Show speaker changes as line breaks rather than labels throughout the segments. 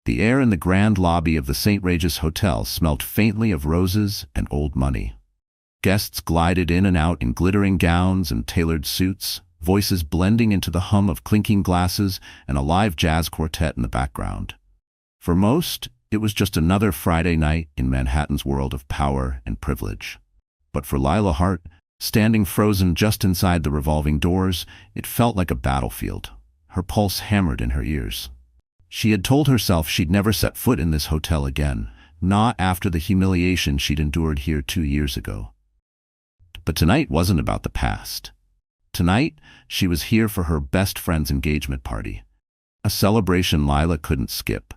The air in the grand lobby of the St. Regis Hotel smelt faintly of roses and old money. Guests glided in and out in glittering gowns and tailored suits, voices blending into the hum of clinking glasses and a live jazz quartet in the background. For most, it was just another Friday night in Manhattan's world of power and privilege. But for Lila Hart, standing frozen just inside the revolving doors, it felt like a battlefield. Her pulse hammered in her ears. She had told herself she'd never set foot in this hotel again, not after the humiliation she'd endured here 2 years ago. But tonight wasn't about the past. Tonight, she was here for her best friend's engagement party. A celebration Lila couldn't skip,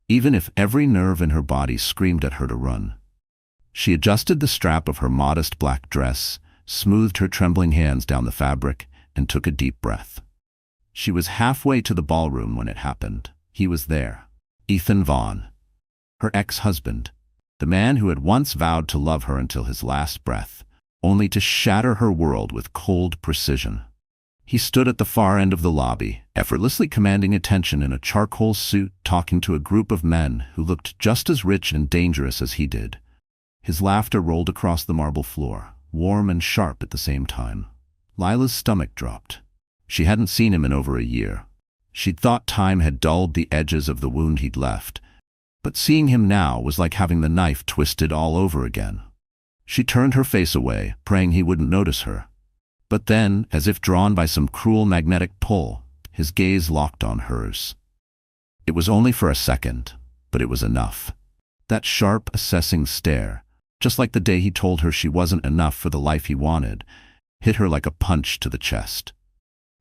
even if every nerve in her body screamed at her to run. She adjusted the strap of her modest black dress, smoothed her trembling hands down the fabric, and took a deep breath. She was halfway to the ballroom when it happened. He was there. Ethan Vaughn. Her ex-husband. The man who had once vowed to love her until his last breath, only to shatter her world with cold precision. He stood at the far end of the lobby, effortlessly commanding attention in a charcoal suit, talking to a group of men who looked just as rich and dangerous as he did. His laughter rolled across the marble floor, warm and sharp at the same time. Lila's stomach dropped. She hadn't seen him in over a year. She'd thought time had dulled the edges of the wound he'd left, but seeing him now was like having the knife twisted all over again. She turned her face away, praying he wouldn't notice her. But then, as if drawn by some cruel magnetic pull, his gaze locked on hers. It was only for a second, but it was enough. That sharp, assessing stare, just like the day he told her she wasn't enough for the life he wanted, hit her like a punch to the chest.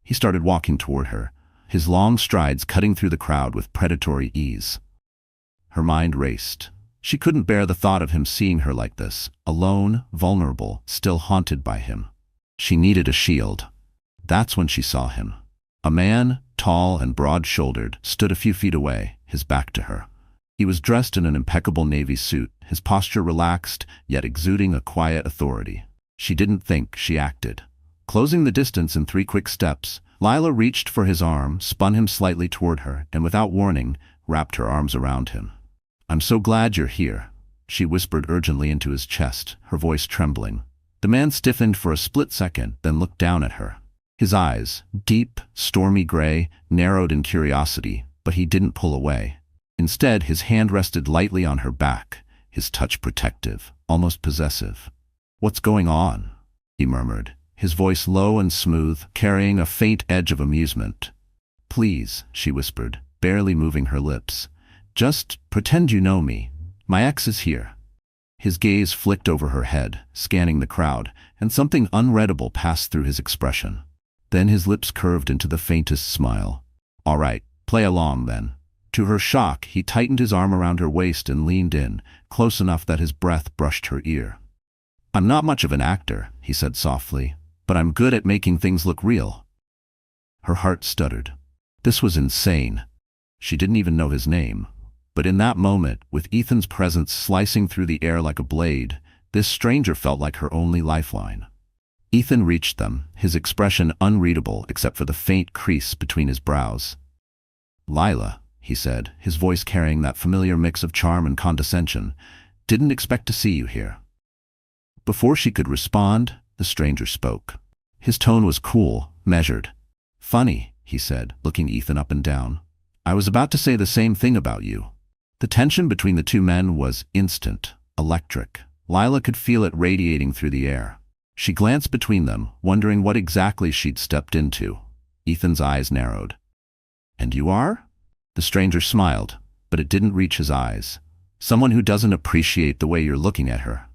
He started walking toward her, his long strides cutting through the crowd with predatory ease. Her mind raced. She couldn't bear the thought of him seeing her like this, alone, vulnerable, still haunted by him. She needed a shield. That's when she saw him. A man, tall and broad-shouldered, stood a few feet away, his back to her. He was dressed in an impeccable navy suit, his posture relaxed, yet exuding a quiet authority. She didn't think, she acted. Closing the distance in 3 quick steps, Lila reached for his arm, spun him slightly toward her, and without warning, wrapped her arms around him. "I'm so glad you're here," she whispered urgently into his chest, her voice trembling. The man stiffened for a split second, then looked down at her. His eyes, deep, stormy gray, narrowed in curiosity, but he didn't pull away. Instead, his hand rested lightly on her back, his touch protective, almost possessive. "What's going on?" he murmured, his voice low and smooth, carrying a faint edge of amusement. "Please," she whispered, barely moving her lips. "Just pretend you know me. My ex is here." His gaze flicked over her head, scanning the crowd, and something unreadable passed through his expression. Then his lips curved into the faintest smile. "All right, play along then." To her shock, he tightened his arm around her waist and leaned in, close enough that his breath brushed her ear. "I'm not much of an actor," he said softly, "but I'm good at making things look real." Her heart stuttered. This was insane. She didn't even know his name. But in that moment, with Ethan's presence slicing through the air like a blade, this stranger felt like her only lifeline. Ethan reached them, his expression unreadable except for the faint crease between his brows. "Lila," he said, his voice carrying that familiar mix of charm and condescension, "didn't expect to see you here." Before she could respond, the stranger spoke. His tone was cool, measured. "Funny," he said, looking Ethan up and down. "I was about to say the same thing about you." The tension between the two men was instant, electric. Lila could feel it radiating through the air. She glanced between them, wondering what exactly she'd stepped into. Ethan's eyes narrowed. "And you are?" The stranger smiled, but it didn't reach his eyes. "Someone who doesn't appreciate the way you're looking at her."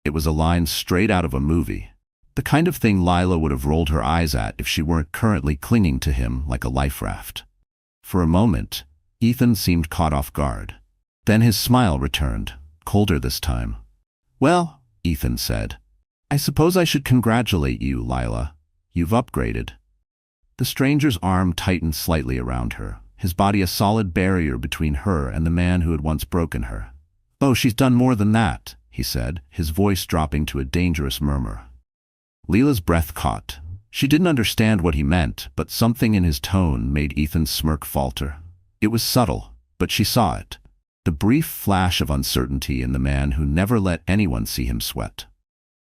It was a line straight out of a movie. The kind of thing Lila would have rolled her eyes at if she weren't currently clinging to him like a life raft. For a moment, Ethan seemed caught off guard. Then his smile returned, colder this time. "Well," Ethan said, "I suppose I should congratulate you, Lila. You've upgraded." The stranger's arm tightened slightly around her, his body a solid barrier between her and the man who had once broken her. "Oh, she's done more than that," he said, his voice dropping to a dangerous murmur. Lila's breath caught. She didn't understand what he meant, but something in his tone made Ethan's smirk falter. It was subtle, but she saw it. The brief flash of uncertainty in the man who never let anyone see him sweat.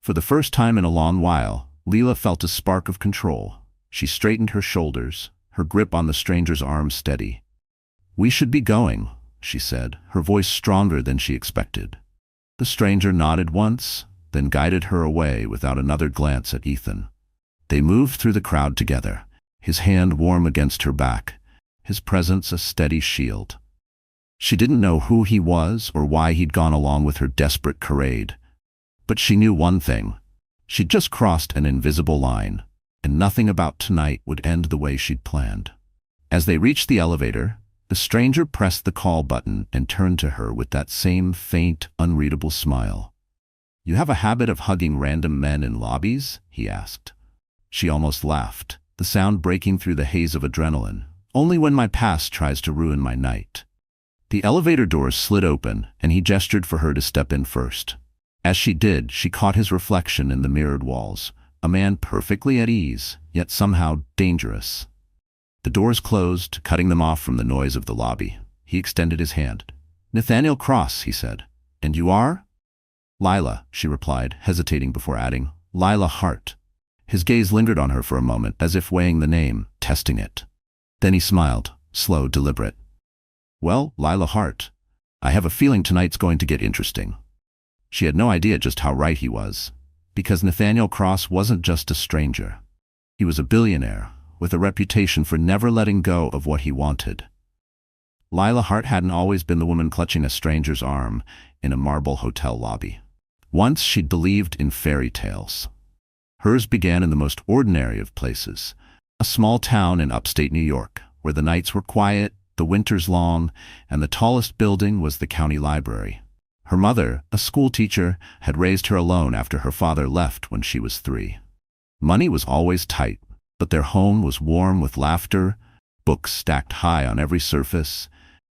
For the first time in a long while, Leela felt a spark of control. She straightened her shoulders, her grip on the stranger's arm steady. "We should be going," she said, her voice stronger than she expected. The stranger nodded once, then guided her away without another glance at Ethan. They moved through the crowd together, his hand warm against her back, his presence a steady shield. She didn't know who he was or why he'd gone along with her desperate charade. But she knew one thing. She'd just crossed an invisible line, and nothing about tonight would end the way she'd planned. As they reached the elevator, the stranger pressed the call button and turned to her with that same faint, unreadable smile. "You have a habit of hugging random men in lobbies?" he asked. She almost laughed, the sound breaking through the haze of adrenaline. "Only when my past tries to ruin my night." The elevator doors slid open, and he gestured for her to step in first. As she did, she caught his reflection in the mirrored walls, a man perfectly at ease, yet somehow dangerous. The doors closed, cutting them off from the noise of the lobby. He extended his hand. "Nathaniel Cross," he said. "And you are?" "Lila," she replied, hesitating before adding, "Lila Hart." His gaze lingered on her for a moment, as if weighing the name, testing it. Then he smiled, slow, deliberate. "Well, Lila Hart, I have a feeling tonight's going to get interesting." She had no idea just how right he was, because Nathaniel Cross wasn't just a stranger. He was a billionaire, with a reputation for never letting go of what he wanted. Lila Hart hadn't always been the woman clutching a stranger's arm in a marble hotel lobby. Once she'd believed in fairy tales. Hers began in the most ordinary of places, a small town in upstate New York, where the nights were quiet, the winters long, and the tallest building was the county library. Her mother, a school teacher, had raised her alone after her father left when she was 3. Money was always tight, but their home was warm with laughter, books stacked high on every surface,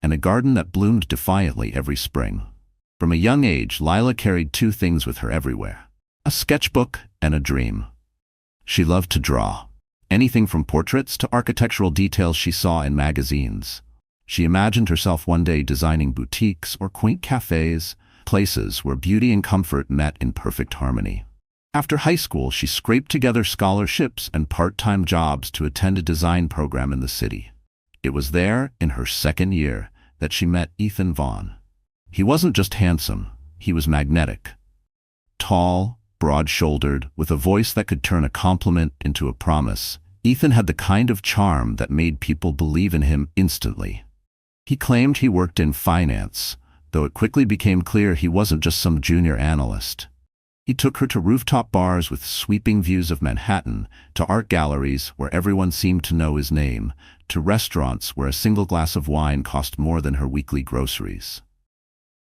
and a garden that bloomed defiantly every spring. From a young age, Lila carried 2 things with her everywhere: a sketchbook and a dream. She loved to draw, anything from portraits to architectural details she saw in magazines. She imagined herself one day designing boutiques or quaint cafes, places where beauty and comfort met in perfect harmony. After high school, she scraped together scholarships and part-time jobs to attend a design program in the city. It was there, in her 2nd year, that she met Ethan Vaughn. He wasn't just handsome, he was magnetic. Tall, broad-shouldered, with a voice that could turn a compliment into a promise, Ethan had the kind of charm that made people believe in him instantly. He claimed he worked in finance, though it quickly became clear he wasn't just some junior analyst. He took her to rooftop bars with sweeping views of Manhattan, to art galleries where everyone seemed to know his name, to restaurants where a single glass of wine cost more than her weekly groceries.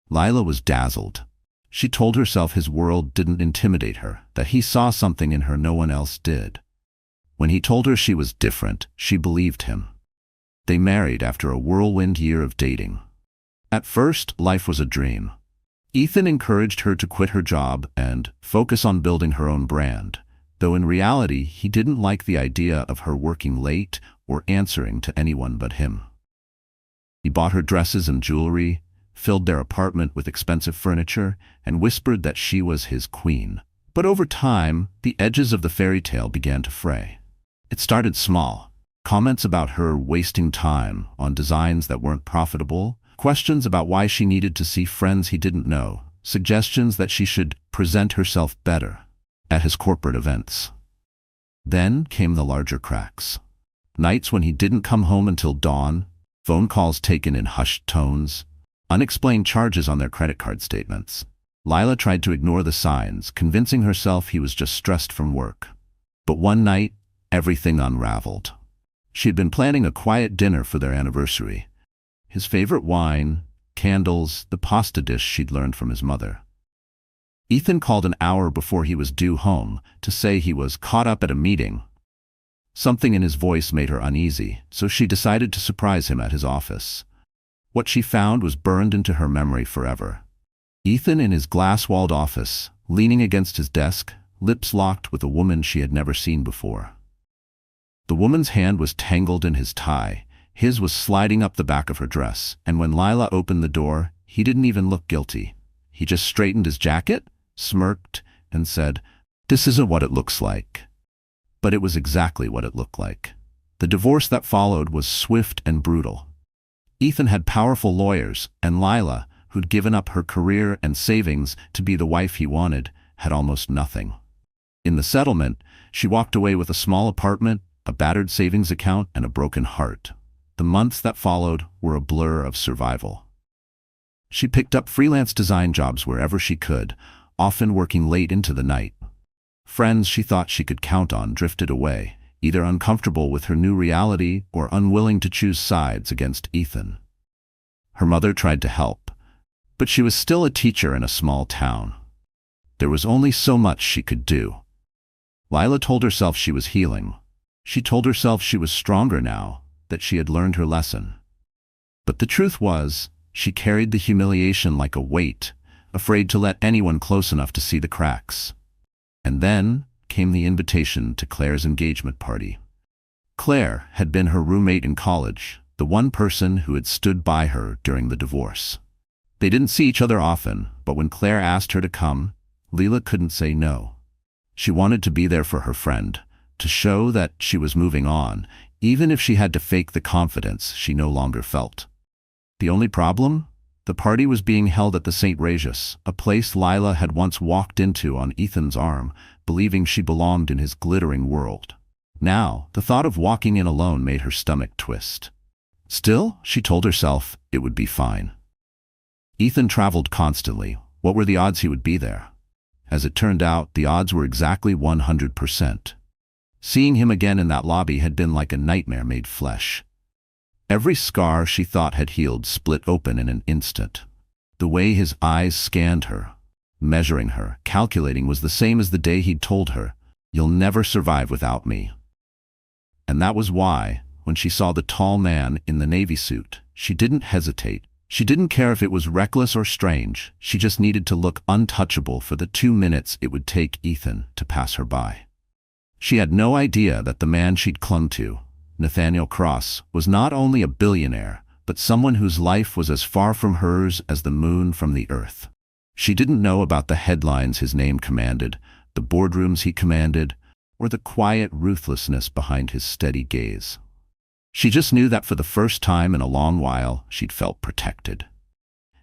Lila was dazzled. She told herself his world didn't intimidate her, that he saw something in her no one else did. When he told her she was different, she believed him. They married after a whirlwind year of dating. At first, life was a dream. Ethan encouraged her to quit her job and focus on building her own brand, though in reality he didn't like the idea of her working late or answering to anyone but him. He bought her dresses and jewelry, filled their apartment with expensive furniture, and whispered that she was his queen. But over time, the edges of the fairy tale began to fray. It started small. Comments about her wasting time on designs that weren't profitable, questions about why she needed to see friends he didn't know, suggestions that she should present herself better at his corporate events. Then came the larger cracks. Nights when he didn't come home until dawn, phone calls taken in hushed tones, unexplained charges on their credit card statements. Lila tried to ignore the signs, convincing herself he was just stressed from work. But one night, everything unraveled. She had been planning a quiet dinner for their anniversary. His favorite wine, candles, the pasta dish she'd learned from his mother. Ethan called an hour before he was due home to say he was caught up at a meeting. Something in his voice made her uneasy, so she decided to surprise him at his office. What she found was burned into her memory forever. Ethan in his glass-walled office, leaning against his desk, lips locked with a woman she had never seen before. The woman's hand was tangled in his tie, His was sliding up the back of her dress, and when Lila opened the door, he didn't even look guilty. He just straightened his jacket, smirked, and said, "This isn't what it looks like." But it was exactly what it looked like. The divorce that followed was swift and brutal. Ethan had powerful lawyers, and Lila, who'd given up her career and savings to be the wife he wanted, had almost nothing. In the settlement, she walked away with a small apartment, a battered savings account, and a broken heart. The months that followed were a blur of survival. She picked up freelance design jobs wherever she could, often working late into the night. Friends she thought she could count on drifted away, either uncomfortable with her new reality or unwilling to choose sides against Ethan. Her mother tried to help, but she was still a teacher in a small town. There was only so much she could do. Lila told herself she was healing. She told herself she was stronger now, that she had learned her lesson. But the truth was, she carried the humiliation like a weight, afraid to let anyone close enough to see the cracks. And then came the invitation to Claire's engagement party. Claire had been her roommate in college, the one person who had stood by her during the divorce. They didn't see each other often, but when Claire asked her to come, Lila couldn't say no. She wanted to be there for her friend, to show that she was moving on, even if she had to fake the confidence she no longer felt. The only problem? The party was being held at the St. Regis, a place Lila had once walked into on Ethan's arm, believing she belonged in his glittering world. Now, the thought of walking in alone made her stomach twist. Still, she told herself it would be fine. Ethan traveled constantly. What were the odds he would be there? As it turned out, the odds were exactly 100%. Seeing him again in that lobby had been like a nightmare made flesh. Every scar she thought had healed split open in an instant. The way his eyes scanned her, measuring her, calculating, was the same as the day he'd told her, "You'll never survive without me." And that was why, when she saw the tall man in the navy suit, she didn't hesitate. She didn't care if it was reckless or strange. She just needed to look untouchable for the 2 minutes it would take Ethan to pass her by. She had no idea that the man she'd clung to, Nathaniel Cross, was not only a billionaire, but someone whose life was as far from hers as the moon from the earth. She didn't know about the headlines his name commanded, the boardrooms he commanded, or the quiet ruthlessness behind his steady gaze. She just knew that for the first time in a long while, she'd felt protected.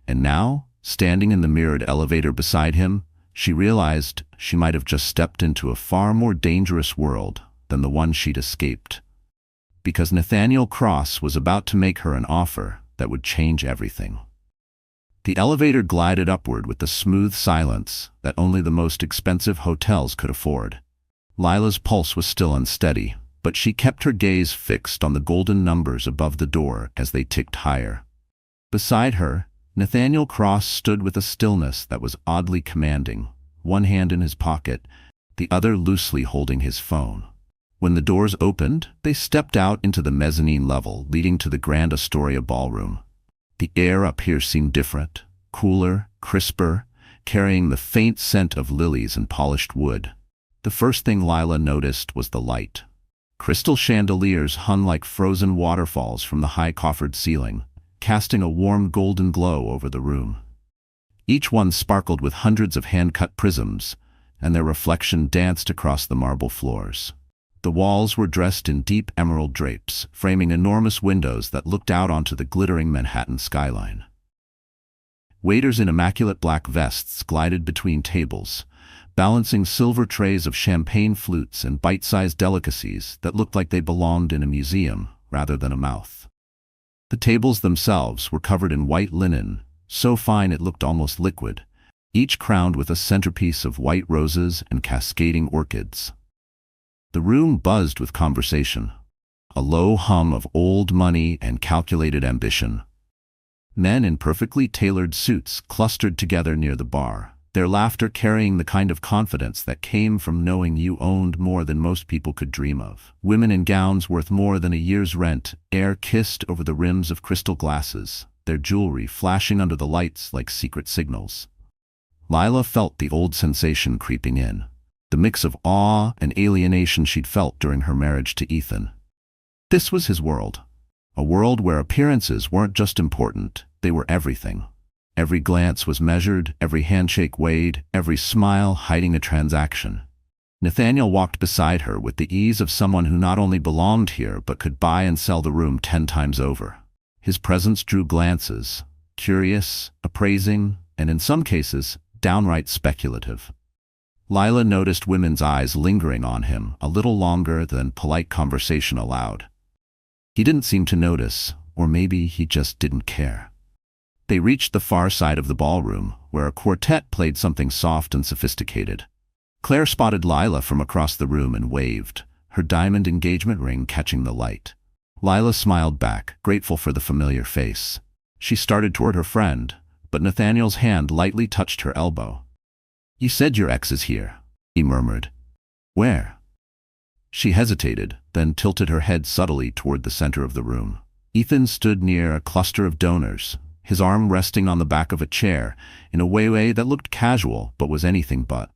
And now, standing in the mirrored elevator beside him, she realized she might have just stepped into a far more dangerous world than the one she'd escaped. Because Nathaniel Cross was about to make her an offer that would change everything. The elevator glided upward with the smooth silence that only the most expensive hotels could afford. Lila's pulse was still unsteady, but she kept her gaze fixed on the golden numbers above the door as they ticked higher. Beside her, Nathaniel Cross stood with a stillness that was oddly commanding, one hand in his pocket, the other loosely holding his phone. When the doors opened, they stepped out into the mezzanine level leading to the Grand Astoria ballroom. The air up here seemed different, cooler, crisper, carrying the faint scent of lilies and polished wood. The first thing Lila noticed was the light. Crystal chandeliers hung like frozen waterfalls from the high coffered ceiling, casting a warm golden glow over the room. Each one sparkled with hundreds of hand-cut prisms, and their reflection danced across the marble floors. The walls were dressed in deep emerald drapes, framing enormous windows that looked out onto the glittering Manhattan skyline. Waiters in immaculate black vests glided between tables, balancing silver trays of champagne flutes and bite-sized delicacies that looked like they belonged in a museum rather than a mouth. The tables themselves were covered in white linen, so fine it looked almost liquid, each crowned with a centerpiece of white roses and cascading orchids. The room buzzed with conversation, a low hum of old money and calculated ambition. Men in perfectly tailored suits clustered together near the bar, their laughter carrying the kind of confidence that came from knowing you owned more than most people could dream of. Women in gowns worth more than a year's rent air-kissed over the rims of crystal glasses, their jewelry flashing under the lights like secret signals. Lila felt the old sensation creeping in, the mix of awe and alienation she'd felt during her marriage to Ethan. This was his world. A world where appearances weren't just important, they were everything. Every glance was measured, every handshake weighed, every smile hiding a transaction. Nathaniel walked beside her with the ease of someone who not only belonged here but could buy and sell the room 10 times over. His presence drew glances, curious, appraising, and in some cases, downright speculative. Lila noticed women's eyes lingering on him a little longer than polite conversation allowed. He didn't seem to notice, or maybe he just didn't care. They reached the far side of the ballroom, where a quartet played something soft and sophisticated. Claire spotted Lila from across the room and waved, her diamond engagement ring catching the light. Lila smiled back, grateful for the familiar face. She started toward her friend, but Nathaniel's hand lightly touched her elbow. "You said your ex is here," he murmured. "Where?" She hesitated, then tilted her head subtly toward the center of the room. Ethan stood near a cluster of donors, his arm resting on the back of a chair, in a way that looked casual but was anything but.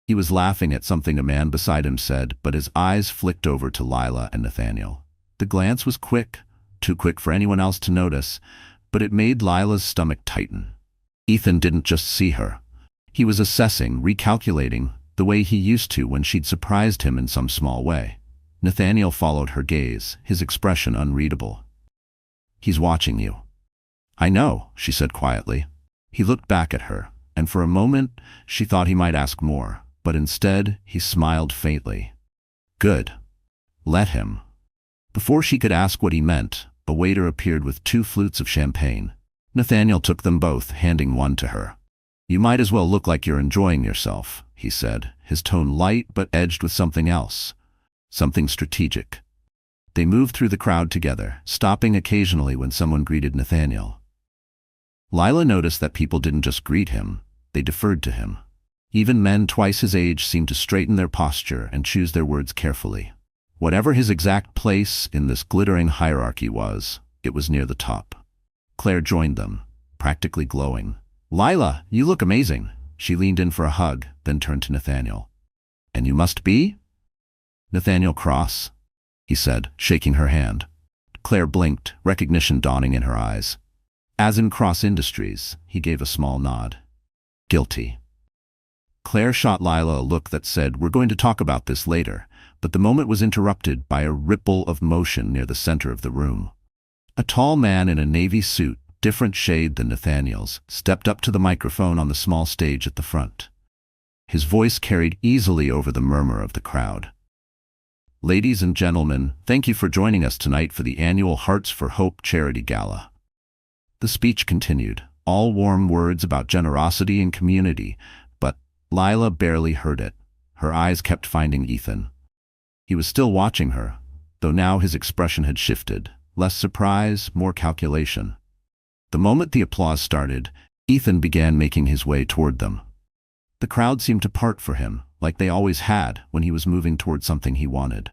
He was laughing at something a man beside him said, but his eyes flicked over to Lila and Nathaniel. The glance was quick, too quick for anyone else to notice, but it made Lila's stomach tighten. Ethan didn't just see her. He was assessing, recalculating, the way he used to when she'd surprised him in some small way. Nathaniel followed her gaze, his expression unreadable. "He's watching you." "I know," she said quietly. He looked back at her, and for a moment she thought he might ask more, but instead he smiled faintly. "Good. Let him." Before she could ask what he meant, a waiter appeared with 2 flutes of champagne. Nathaniel took them both, handing one to her. "You might as well look like you're enjoying yourself," he said, his tone light but edged with something else, something strategic. They moved through the crowd together, stopping occasionally when someone greeted Nathaniel. Lila noticed that people didn't just greet him, they deferred to him. Even men twice his age seemed to straighten their posture and choose their words carefully. Whatever his exact place in this glittering hierarchy was, it was near the top. Claire joined them, practically glowing. "Lila, you look amazing." She leaned in for a hug, then turned to Nathaniel. "And you must be?" "Nathaniel Cross," he said, shaking her hand. Claire blinked, recognition dawning in her eyes. "As in Cross Industries," he gave a small nod. "Guilty." Claire shot Lila a look that said, "We're going to talk about this later," but the moment was interrupted by a ripple of motion near the center of the room. A tall man in a navy suit, different shade than Nathaniel's, stepped up to the microphone on the small stage at the front. His voice carried easily over the murmur of the crowd. "Ladies and gentlemen, thank you for joining us tonight for the annual Hearts for Hope charity gala." The speech continued, all warm words about generosity and community, but Lila barely heard it. Her eyes kept finding Ethan. He was still watching her, though now his expression had shifted, less surprise, more calculation. The moment the applause started, Ethan began making his way toward them. The crowd seemed to part for him, like they always had when he was moving toward something he wanted.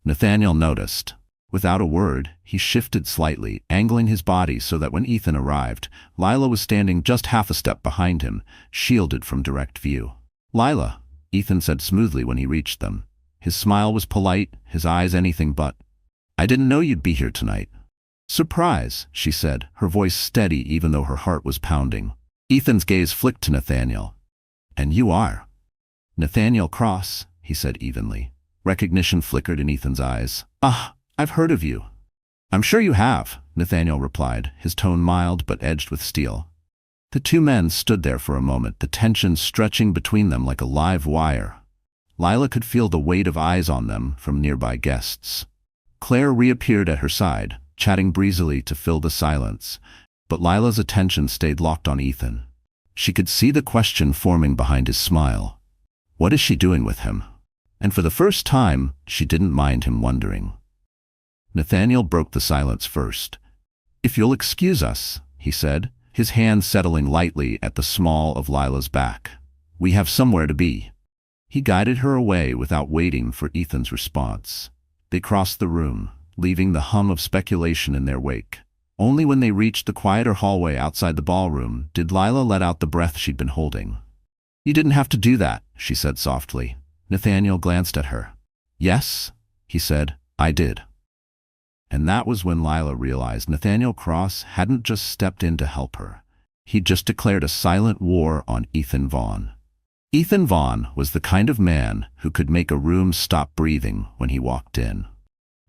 Nathaniel noticed. Without a word, he shifted slightly, angling his body so that when Ethan arrived, Lila was standing just half a step behind him, shielded from direct view. "Lila," Ethan said smoothly when he reached them. His smile was polite, his eyes anything but. "I didn't know you'd be here tonight." "Surprise," she said, her voice steady even though her heart was pounding. Ethan's gaze flicked to Nathaniel. "And you are?" "Nathaniel Cross," he said evenly. Recognition flickered in Ethan's eyes. "Ah, I've heard of you." "I'm sure you have," Nathaniel replied, his tone mild but edged with steel. The 2 men stood there for a moment, the tension stretching between them like a live wire. Lila could feel the weight of eyes on them from nearby guests. Claire reappeared at her side, chatting breezily to fill the silence, but Lila's attention stayed locked on Ethan. She could see the question forming behind his smile. What is she doing with him? And for the first time, she didn't mind him wondering. Nathaniel broke the silence first. "If you'll excuse us," he said, his hand settling lightly at the small of Lila's back. "We have somewhere to be." He guided her away without waiting for Ethan's response. They crossed the room, leaving the hum of speculation in their wake. Only when they reached the quieter hallway outside the ballroom did Lila let out the breath she'd been holding. "You didn't have to do that," she said softly. Nathaniel glanced at her. "Yes," he said, "I did." And that was when Lila realized Nathaniel Cross hadn't just stepped in to help her. He'd just declared a silent war on Ethan Vaughn. Ethan Vaughn was the kind of man who could make a room stop breathing when he walked in.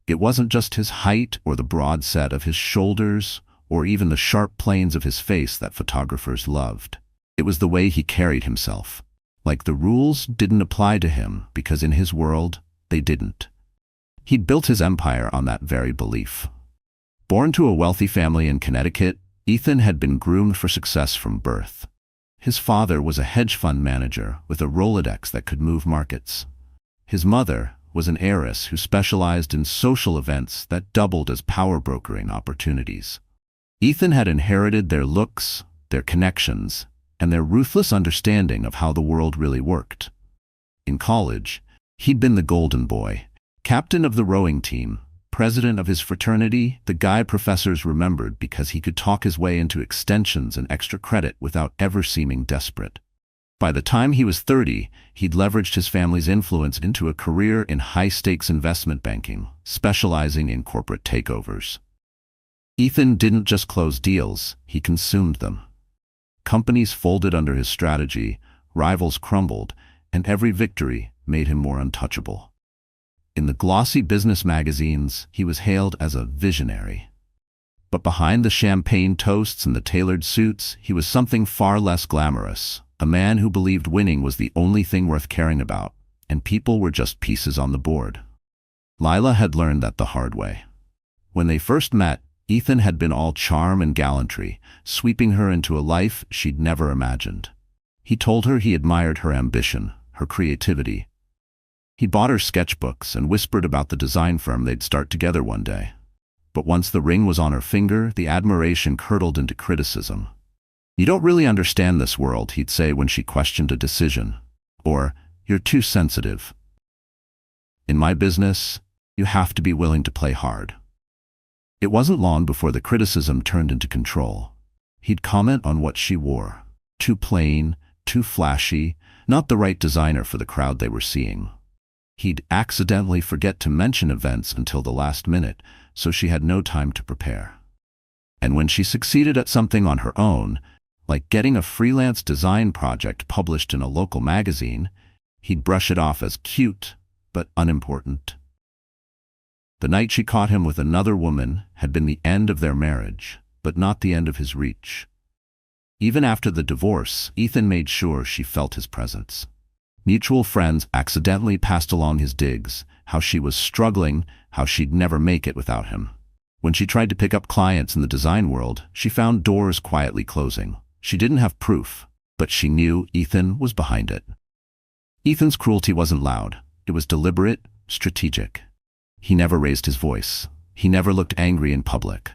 It wasn't just his height or the broad set of his shoulders or even the sharp planes of his face that photographers loved. It was the way he carried himself. Like the rules didn't apply to him because in his world, they didn't. He'd built his empire on that very belief. Born to a wealthy family in Connecticut, Ethan had been groomed for success from birth. His father was a hedge fund manager with a Rolodex that could move markets. His mother was an heiress who specialized in social events that doubled as power brokering opportunities. Ethan had inherited their looks, their connections, and their ruthless understanding of how the world really worked. In college, he'd been the golden boy, captain of the rowing team, president of his fraternity, the guy professors remembered because he could talk his way into extensions and extra credit without ever seeming desperate. By the time he was 30, he'd leveraged his family's influence into a career in high-stakes investment banking, specializing in corporate takeovers. Ethan didn't just close deals, he consumed them. Companies folded under his strategy, rivals crumbled, and every victory made him more untouchable. In the glossy business magazines, he was hailed as a visionary. But behind the champagne toasts and the tailored suits, he was something far less glamorous. A man who believed winning was the only thing worth caring about, and people were just pieces on the board. Lila had learned that the hard way. When they first met, Ethan had been all charm and gallantry, sweeping her into a life she'd never imagined. He told her he admired her ambition, her creativity. He bought her sketchbooks and whispered about the design firm they'd start together one day. But once the ring was on her finger, the admiration curdled into criticism. "You don't really understand this world," he'd say when she questioned a decision. Or, "You're too sensitive. In my business, you have to be willing to play hard." It wasn't long before the criticism turned into control. He'd comment on what she wore. Too plain, too flashy, not the right designer for the crowd they were seeing. He'd accidentally forget to mention events until the last minute, so she had no time to prepare. And when she succeeded at something on her own, like getting a freelance design project published in a local magazine, he'd brush it off as cute, but unimportant. The night she caught him with another woman had been the end of their marriage, but not the end of his reach. Even after the divorce, Ethan made sure she felt his presence. Mutual friends accidentally passed along his digs, how she was struggling, how she'd never make it without him. When she tried to pick up clients in the design world, she found doors quietly closing. She didn't have proof, but she knew Ethan was behind it. Ethan's cruelty wasn't loud. It was deliberate, strategic. He never raised his voice. He never looked angry in public.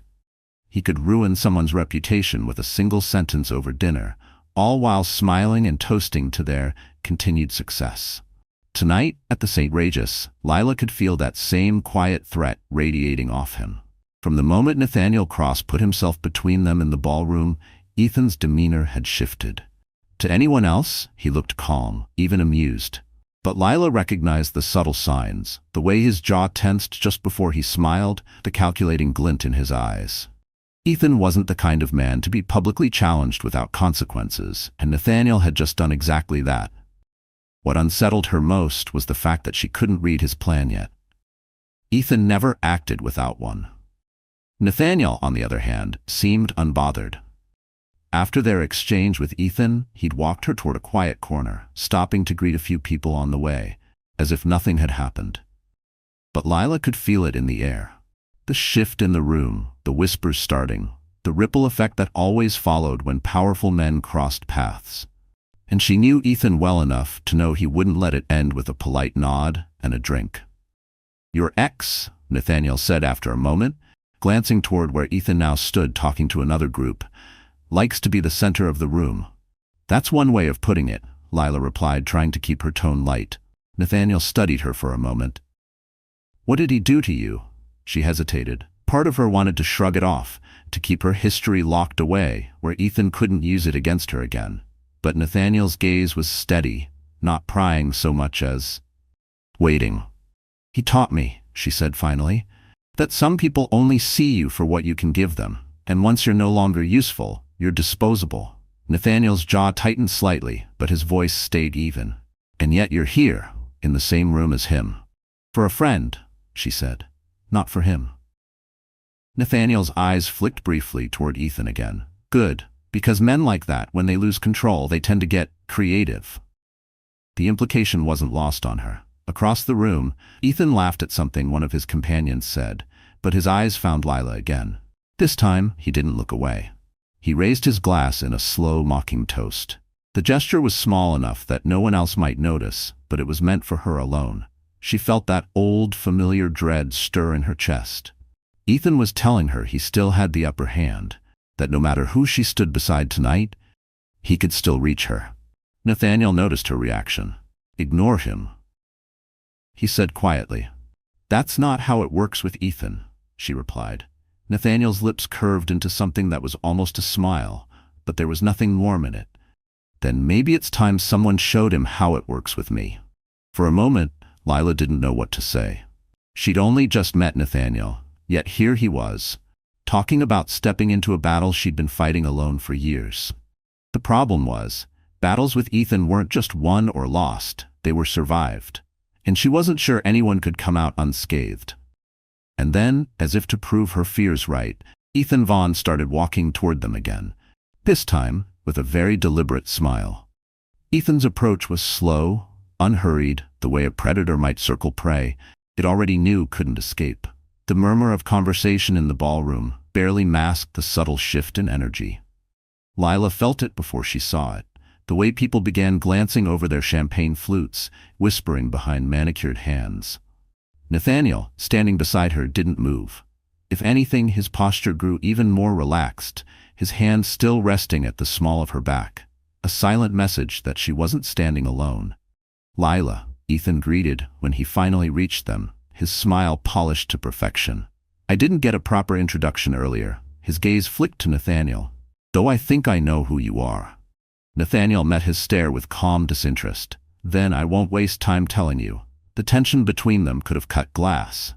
He could ruin someone's reputation with a single sentence over dinner, all while smiling and toasting to their continued success. Tonight, at the St. Regis, Lila could feel that same quiet threat radiating off him. From the moment Nathaniel Cross put himself between them in the ballroom, Ethan's demeanor had shifted. To anyone else, he looked calm, even amused. But Lila recognized the subtle signs, the way his jaw tensed just before he smiled, the calculating glint in his eyes. Ethan wasn't the kind of man to be publicly challenged without consequences, and Nathaniel had just done exactly that. What unsettled her most was the fact that she couldn't read his plan yet. Ethan never acted without one. Nathaniel, on the other hand, seemed unbothered. After their exchange with Ethan, he'd walked her toward a quiet corner, stopping to greet a few people on the way, as if nothing had happened. But Lila could feel it in the air. The shift in the room, the whispers starting, the ripple effect that always followed when powerful men crossed paths. And she knew Ethan well enough to know he wouldn't let it end with a polite nod and a drink. "Your ex," Nathaniel said after a moment, glancing toward where Ethan now stood talking to another group, "likes to be the center of the room." "That's one way of putting it," Lila replied, trying to keep her tone light. Nathaniel studied her for a moment. "What did he do to you?" She hesitated. Part of her wanted to shrug it off, to keep her history locked away, where Ethan couldn't use it against her again. But Nathaniel's gaze was steady, not prying so much as waiting. "He taught me," she said finally. That some people only see you for what you can give them, and once you're no longer useful, you're disposable. Nathaniel's jaw tightened slightly, but his voice stayed even. And yet you're here, in the same room as him. For a friend, she said, not for him. Nathaniel's eyes flicked briefly toward Ethan again. Good, because men like that, when they lose control, they tend to get creative. The implication wasn't lost on her. Across the room, Ethan laughed at something one of his companions said, but his eyes found Lila again. This time, he didn't look away. He raised his glass in a slow, mocking toast. The gesture was small enough that no one else might notice, but it was meant for her alone. She felt that old, familiar dread stir in her chest. Ethan was telling her he still had the upper hand, that no matter who she stood beside tonight, he could still reach her. Nathaniel noticed her reaction. Ignore him, he said quietly. That's not how it works with Ethan, she replied. Nathaniel's lips curved into something that was almost a smile, but there was nothing warm in it. Then maybe it's time someone showed him how it works with me. For a moment, Lila didn't know what to say. She'd only just met Nathaniel, yet here he was, talking about stepping into a battle she'd been fighting alone for years. The problem was, battles with Ethan weren't just won or lost, they were survived. And she wasn't sure anyone could come out unscathed. And then, as if to prove her fears right, Ethan Vaughn started walking toward them again, this time with a very deliberate smile. Ethan's approach was slow, unhurried, the way a predator might circle prey it already knew couldn't escape. The murmur of conversation in the ballroom barely masked the subtle shift in energy. Lila felt it before she saw it, the way people began glancing over their champagne flutes, whispering behind manicured hands. Nathaniel, standing beside her, didn't move. If anything, his posture grew even more relaxed, his hand still resting at the small of her back, a silent message that she wasn't standing alone. Lila, Ethan greeted when he finally reached them, his smile polished to perfection. I didn't get a proper introduction earlier. His gaze flicked to Nathaniel. Though I think I know who you are. Nathaniel met his stare with calm disinterest. Then I won't waste time telling you. The tension between them could have cut glass.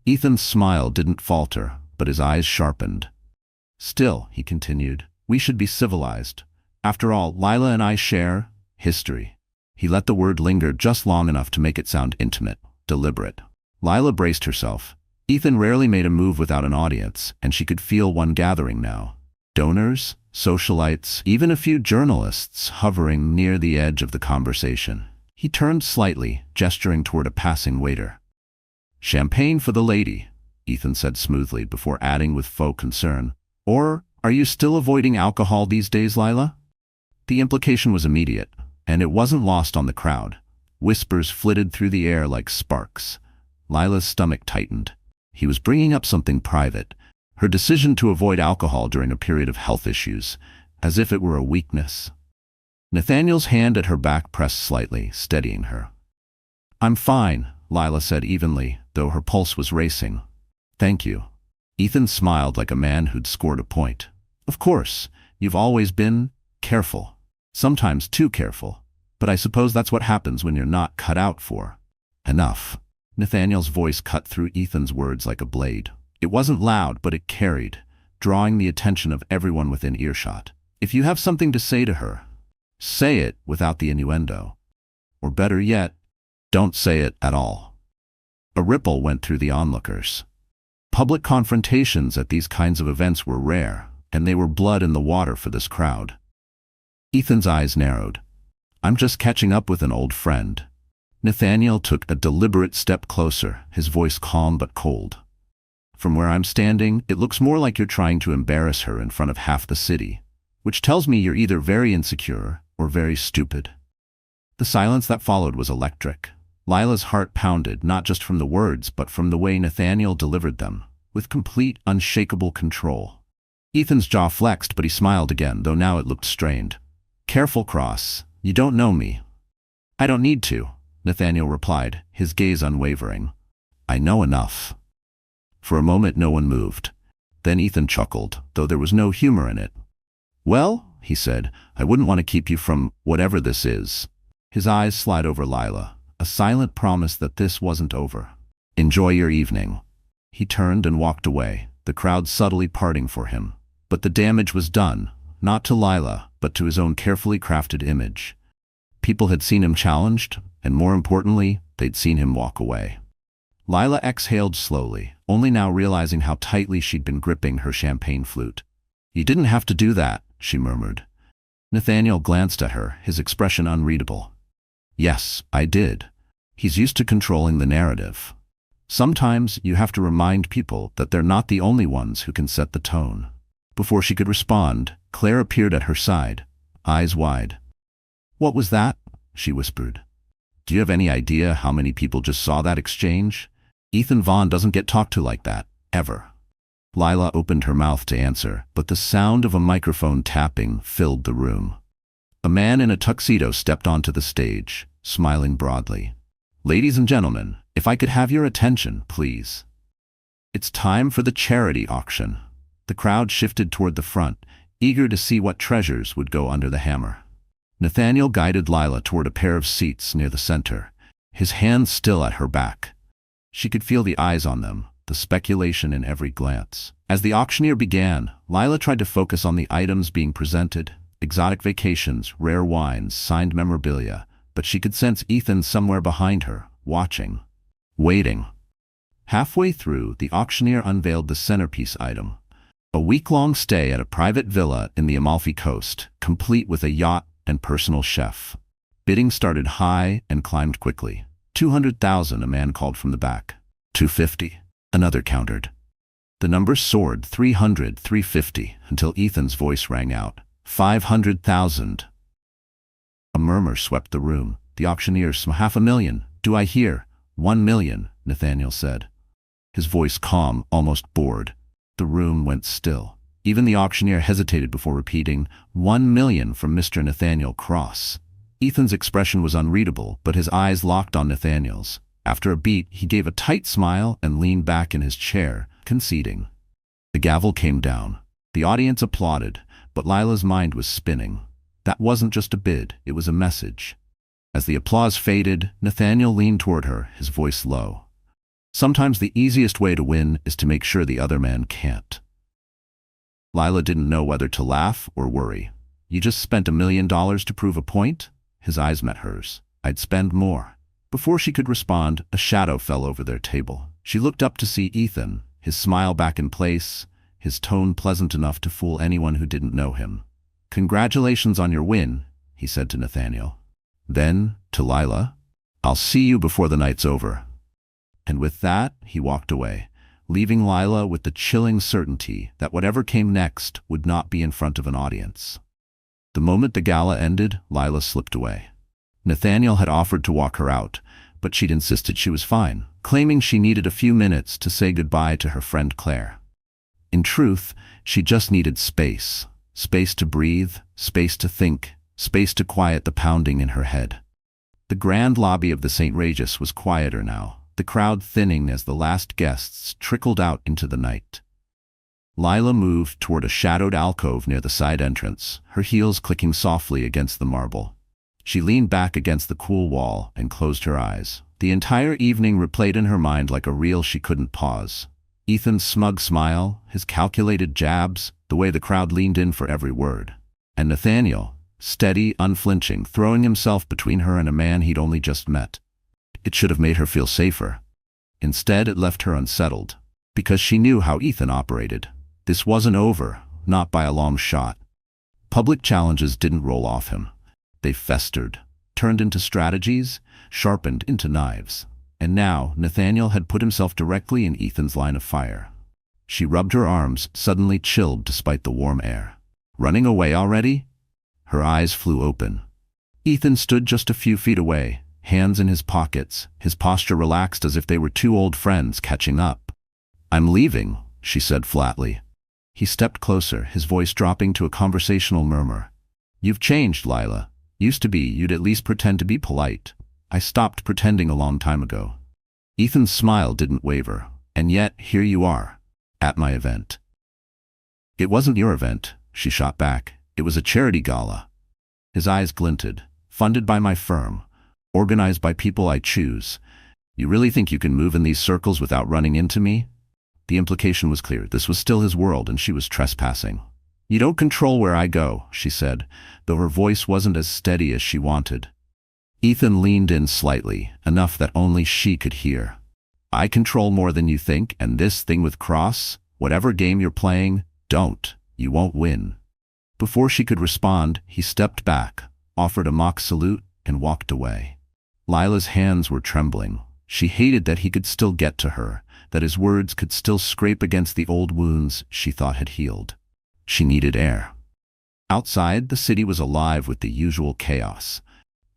Ethan's smile didn't falter, but his eyes sharpened. Still, he continued, we should be civilized. After all, Lila and I share history. He let the word linger just long enough to make it sound intimate, deliberate. Lila braced herself. Ethan rarely made a move without an audience, and she could feel one gathering now. Donors, socialites, even a few journalists hovering near the edge of the conversation. He turned slightly, gesturing toward a passing waiter. Champagne for the lady, Ethan said smoothly before adding with faux concern. Or, are you still avoiding alcohol these days, Lila? The implication was immediate, and it wasn't lost on the crowd. Whispers flitted through the air like sparks. Lila's stomach tightened. He was bringing up something private, her decision to avoid alcohol during a period of health issues, as if it were a weakness. Nathaniel's hand at her back pressed slightly, steadying her. I'm fine, Lila said evenly, though her pulse was racing. Thank you. Ethan smiled like a man who'd scored a point. Of course, you've always been careful. Sometimes too careful. But I suppose that's what happens when you're not cut out for. Enough. Nathaniel's voice cut through Ethan's words like a blade. It wasn't loud, but it carried, drawing the attention of everyone within earshot. If you have something to say to her, say it without the innuendo. Or better yet, don't say it at all. A ripple went through the onlookers. Public confrontations at these kinds of events were rare, and they were blood in the water for this crowd. Ethan's eyes narrowed. I'm just catching up with an old friend. Nathaniel took a deliberate step closer, his voice calm but cold. From where I'm standing, it looks more like you're trying to embarrass her in front of half the city, which tells me you're either very insecure or very stupid. The silence that followed was electric. Lila's heart pounded, not just from the words, but from the way Nathaniel delivered them, with complete, unshakable control. Ethan's jaw flexed, but he smiled again, though now it looked strained. Careful, Cross. You don't know me. I don't need to, Nathaniel replied, his gaze unwavering. I know enough. For a moment no one moved. Then Ethan chuckled, though there was no humor in it. Well, he said, I wouldn't want to keep you from whatever this is. His eyes slid over Lila, a silent promise that this wasn't over. Enjoy your evening. He turned and walked away, the crowd subtly parting for him. But the damage was done, not to Lila, but to his own carefully crafted image. People had seen him challenged, and more importantly, they'd seen him walk away. Lila exhaled slowly, only now realizing how tightly she'd been gripping her champagne flute. "You didn't have to do that," she murmured. Nathaniel glanced at her, his expression unreadable. "Yes, I did. He's used to controlling the narrative. Sometimes you have to remind people that they're not the only ones who can set the tone." Before she could respond, Claire appeared at her side, eyes wide. "What was that?" she whispered. "Do you have any idea how many people just saw that exchange? Ethan Vaughn doesn't get talked to like that, ever." Lila opened her mouth to answer, but the sound of a microphone tapping filled the room. A man in a tuxedo stepped onto the stage, smiling broadly. "Ladies and gentlemen, if I could have your attention, please. It's time for the charity auction." The crowd shifted toward the front, eager to see what treasures would go under the hammer. Nathaniel guided Lila toward a pair of seats near the center, his hands still at her back. She could feel the eyes on them, the speculation in every glance. As the auctioneer began, Lila tried to focus on the items being presented: exotic vacations, rare wines, signed memorabilia, but she could sense Ethan somewhere behind her, watching, waiting. Halfway through, the auctioneer unveiled the centerpiece item: a week-long stay at a private villa in the Amalfi Coast, complete with a yacht and personal chef. Bidding started high and climbed quickly. 200,000, a man called from the back. 250, another countered. The numbers soared: 300, 350, until Ethan's voice rang out. 500,000. A murmur swept the room. The auctioneer smiled. 500,000, do I hear? 1 million, Nathaniel said. His voice calm, almost bored. The room went still. Even the auctioneer hesitated before repeating, 1 million from Mr. Nathaniel Cross. Ethan's expression was unreadable, but his eyes locked on Nathaniel's. After a beat, he gave a tight smile and leaned back in his chair, conceding. The gavel came down. The audience applauded, but Lila's mind was spinning. That wasn't just a bid, it was a message. As the applause faded, Nathaniel leaned toward her, his voice low. Sometimes the easiest way to win is to make sure the other man can't. Lila didn't know whether to laugh or worry. "You just spent $1 million to prove a point?" His eyes met hers. "I'd spend more." Before she could respond, a shadow fell over their table. She looked up to see Ethan, his smile back in place, his tone pleasant enough to fool anyone who didn't know him. "Congratulations on your win," he said to Nathaniel. Then, to Lila, "I'll see you before the night's over." And with that, he walked away, leaving Lila with the chilling certainty that whatever came next would not be in front of an audience. The moment the gala ended, Lila slipped away. Nathaniel had offered to walk her out, but she'd insisted she was fine, claiming she needed a few minutes to say goodbye to her friend Claire. In truth, she just needed space. Space to breathe, space to think, space to quiet the pounding in her head. The grand lobby of the St. Regis was quieter now, the crowd thinning as the last guests trickled out into the night. Lila moved toward a shadowed alcove near the side entrance, her heels clicking softly against the marble. She leaned back against the cool wall and closed her eyes. The entire evening replayed in her mind like a reel she couldn't pause. Ethan's smug smile, his calculated jabs, the way the crowd leaned in for every word. And Nathaniel, steady, unflinching, throwing himself between her and a man he'd only just met. It should have made her feel safer. Instead, it left her unsettled, because she knew how Ethan operated. This wasn't over, not by a long shot. Public challenges didn't roll off him. They festered, turned into strategies, sharpened into knives. And now, Nathaniel had put himself directly in Ethan's line of fire. She rubbed her arms, suddenly chilled despite the warm air. Running away already? Her eyes flew open. Ethan stood just a few feet away, hands in his pockets, his posture relaxed as if they were two old friends catching up. "I'm leaving," she said flatly. He stepped closer, his voice dropping to a conversational murmur. "You've changed, Lila. Used to be, you'd at least pretend to be polite. I stopped pretending a long time ago." Ethan's smile didn't waver, and yet here you are, at my event. "It wasn't your event," she shot back. "It was a charity gala." His eyes glinted. "Funded by my firm. Organized by people I choose. You really think you can move in these circles without running into me?" The implication was clear. This was still his world, and she was trespassing. "You don't control where I go," she said, though her voice wasn't as steady as she wanted. Ethan leaned in slightly, enough that only she could hear. "I control more than you think, and this thing with Cross, whatever game you're playing, don't. You won't win." Before she could respond, he stepped back, offered a mock salute, and walked away. Lila's hands were trembling. She hated that he could still get to her, that his words could still scrape against the old wounds she thought had healed. She needed air. Outside, the city was alive with the usual chaos.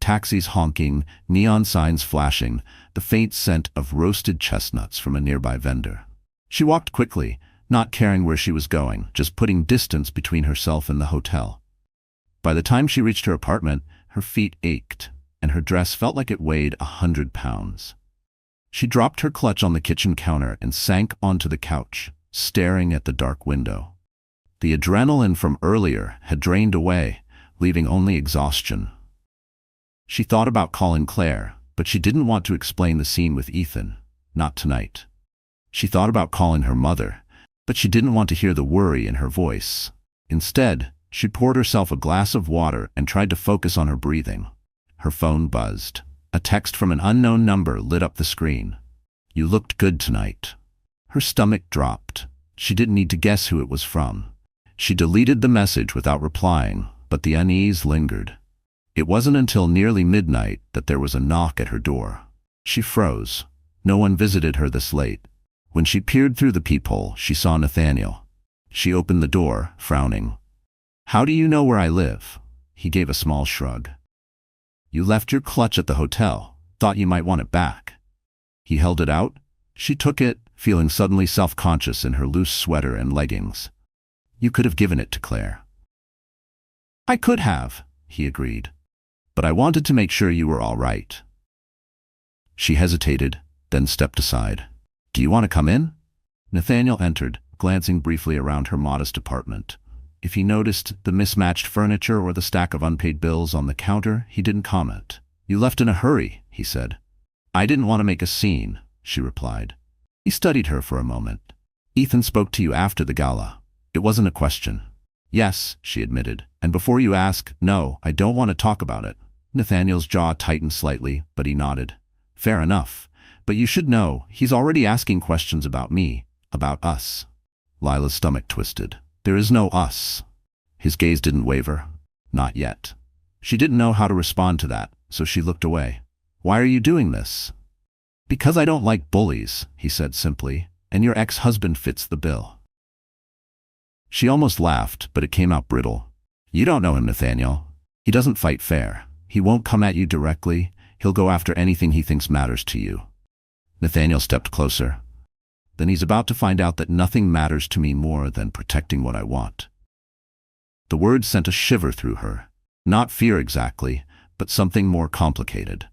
Taxis honking, neon signs flashing, the faint scent of roasted chestnuts from a nearby vendor. She walked quickly, not caring where she was going, just putting distance between herself and the hotel. By the time she reached her apartment, her feet ached, and her dress felt like it weighed 100 pounds. She dropped her clutch on the kitchen counter and sank onto the couch, staring at the dark window. The adrenaline from earlier had drained away, leaving only exhaustion. She thought about calling Claire, but she didn't want to explain the scene with Ethan, not tonight. She thought about calling her mother, but she didn't want to hear the worry in her voice. Instead, she poured herself a glass of water and tried to focus on her breathing. Her phone buzzed. A text from an unknown number lit up the screen. "You looked good tonight." Her stomach dropped. She didn't need to guess who it was from. She deleted the message without replying, but the unease lingered. It wasn't until nearly midnight that there was a knock at her door. She froze. No one visited her this late. When she peered through the peephole, she saw Nathaniel. She opened the door, frowning. "How do you know where I live?" He gave a small shrug. "You left your clutch at the hotel. Thought you might want it back." He held it out. She took it, feeling suddenly self-conscious in her loose sweater and leggings. "You could have given it to Claire." "I could have," he agreed. "But I wanted to make sure you were all right." She hesitated, then stepped aside. "Do you want to come in?" Nathaniel entered, glancing briefly around her modest apartment. If he noticed the mismatched furniture or the stack of unpaid bills on the counter, he didn't comment. "You left in a hurry," he said. "I didn't want to make a scene," she replied. He studied her for a moment. "Ethan spoke to you after the gala. It wasn't a question." "Yes," she admitted. "And before you ask, no, I don't want to talk about it." Nathaniel's jaw tightened slightly, but he nodded. "Fair enough. But you should know, he's already asking questions about me, about us." Lila's stomach twisted. "There is no us." His gaze didn't waver. Not yet. She didn't know how to respond to that, so she looked away. "Why are you doing this?" "Because I don't like bullies," he said simply, "and your ex-husband fits the bill." She almost laughed, but it came out brittle. "You don't know him, Nathaniel. He doesn't fight fair. He won't come at you directly. He'll go after anything he thinks matters to you." Nathaniel stepped closer. "Then he's about to find out that nothing matters to me more than protecting what I want." The words sent a shiver through her. Not fear exactly, but something more complicated.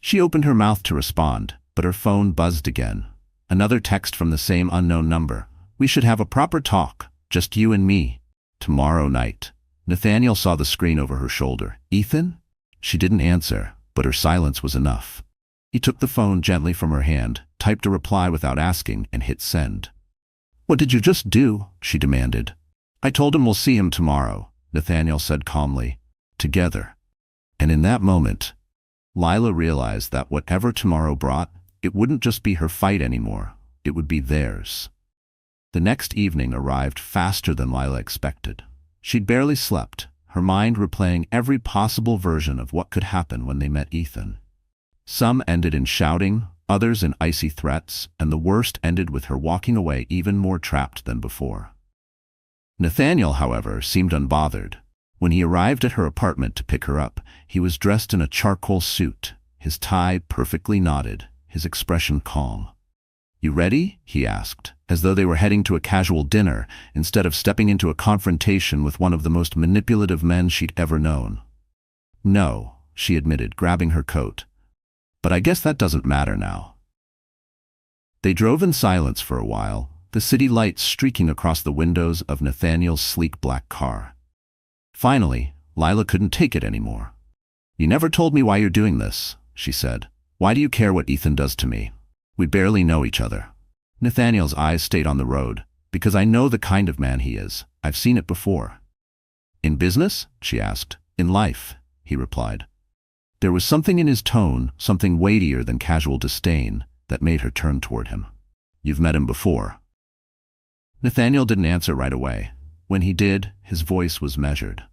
She opened her mouth to respond, but her phone buzzed again. Another text from the same unknown number. "We should have a proper talk, just you and me. Tomorrow night." Nathaniel saw the screen over her shoulder. "Ethan?" She didn't answer, but her silence was enough. He took the phone gently from her hand, typed a reply without asking, and hit send. "What did you just do?" she demanded. "I told him we'll see him tomorrow," Nathaniel said calmly. "Together." And in that moment, Lila realized that whatever tomorrow brought, it wouldn't just be her fight anymore. It would be theirs. The next evening arrived faster than Lila expected. She'd barely slept, her mind replaying every possible version of what could happen when they met Ethan. Some ended in shouting, others in icy threats, and the worst ended with her walking away even more trapped than before. Nathaniel, however, seemed unbothered. When he arrived at her apartment to pick her up, he was dressed in a charcoal suit, his tie perfectly knotted, his expression calm. "You ready?" he asked, as though they were heading to a casual dinner instead of stepping into a confrontation with one of the most manipulative men she'd ever known. "No," she admitted, grabbing her coat. "But I guess that doesn't matter now." They drove in silence for a while, the city lights streaking across the windows of Nathaniel's sleek black car. Finally, Lila couldn't take it anymore. "You never told me why you're doing this," she said. "Why do you care what Ethan does to me? We barely know each other." Nathaniel's eyes stayed on the road. Because I know the kind of man he is. I've seen it before. In business? She asked. In life, he replied. There was something in his tone, something weightier than casual disdain, that made her turn toward him. You've met him before. Nathaniel didn't answer right away. When he did, his voice was measured.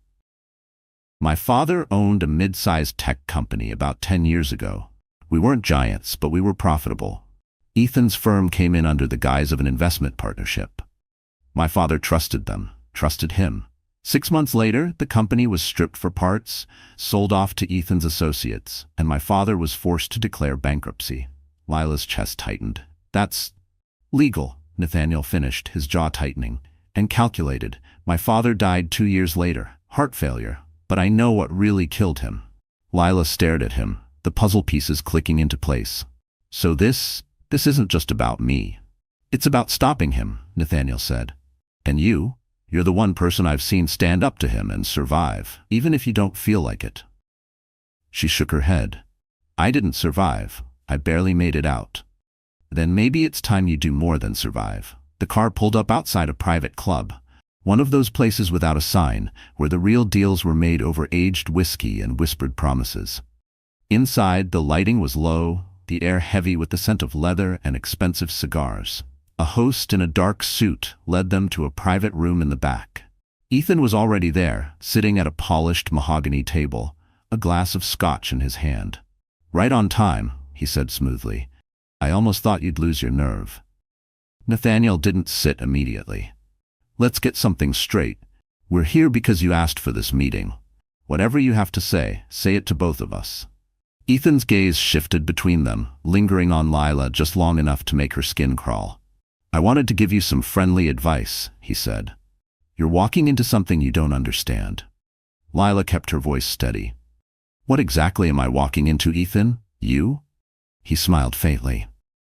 My father owned a mid-sized tech company about 10 years ago. We weren't giants, but we were profitable. Ethan's firm came in under the guise of an investment partnership. My father trusted them, trusted him. 6 months later, the company was stripped for parts, sold off to Ethan's associates, and my father was forced to declare bankruptcy. Lila's chest tightened. That's legal, Nathaniel finished, his jaw tightening, and calculated. My father died 2 years later, heart failure, but I know what really killed him. Lila stared at him, the puzzle pieces clicking into place. So this isn't just about me. It's about stopping him, Nathaniel said. And you're the one person I've seen stand up to him and survive, even if you don't feel like it. She shook her head. I didn't survive. I barely made it out. Then maybe it's time you do more than survive. The car pulled up outside a private club, one of those places without a sign, where the real deals were made over aged whiskey and whispered promises. Inside, the lighting was low, the air heavy with the scent of leather and expensive cigars. A host in a dark suit led them to a private room in the back. Ethan was already there, sitting at a polished mahogany table, a glass of scotch in his hand. Right on time, he said smoothly. I almost thought you'd lose your nerve. Nathaniel didn't sit immediately. Let's get something straight. We're here because you asked for this meeting. Whatever you have to say it to both of us. Ethan's gaze shifted between them, lingering on Lila just long enough to make her skin crawl. I wanted to give you some friendly advice, he said. You're walking into something you don't understand. Lila kept her voice steady. What exactly am I walking into, Ethan? You? He smiled faintly.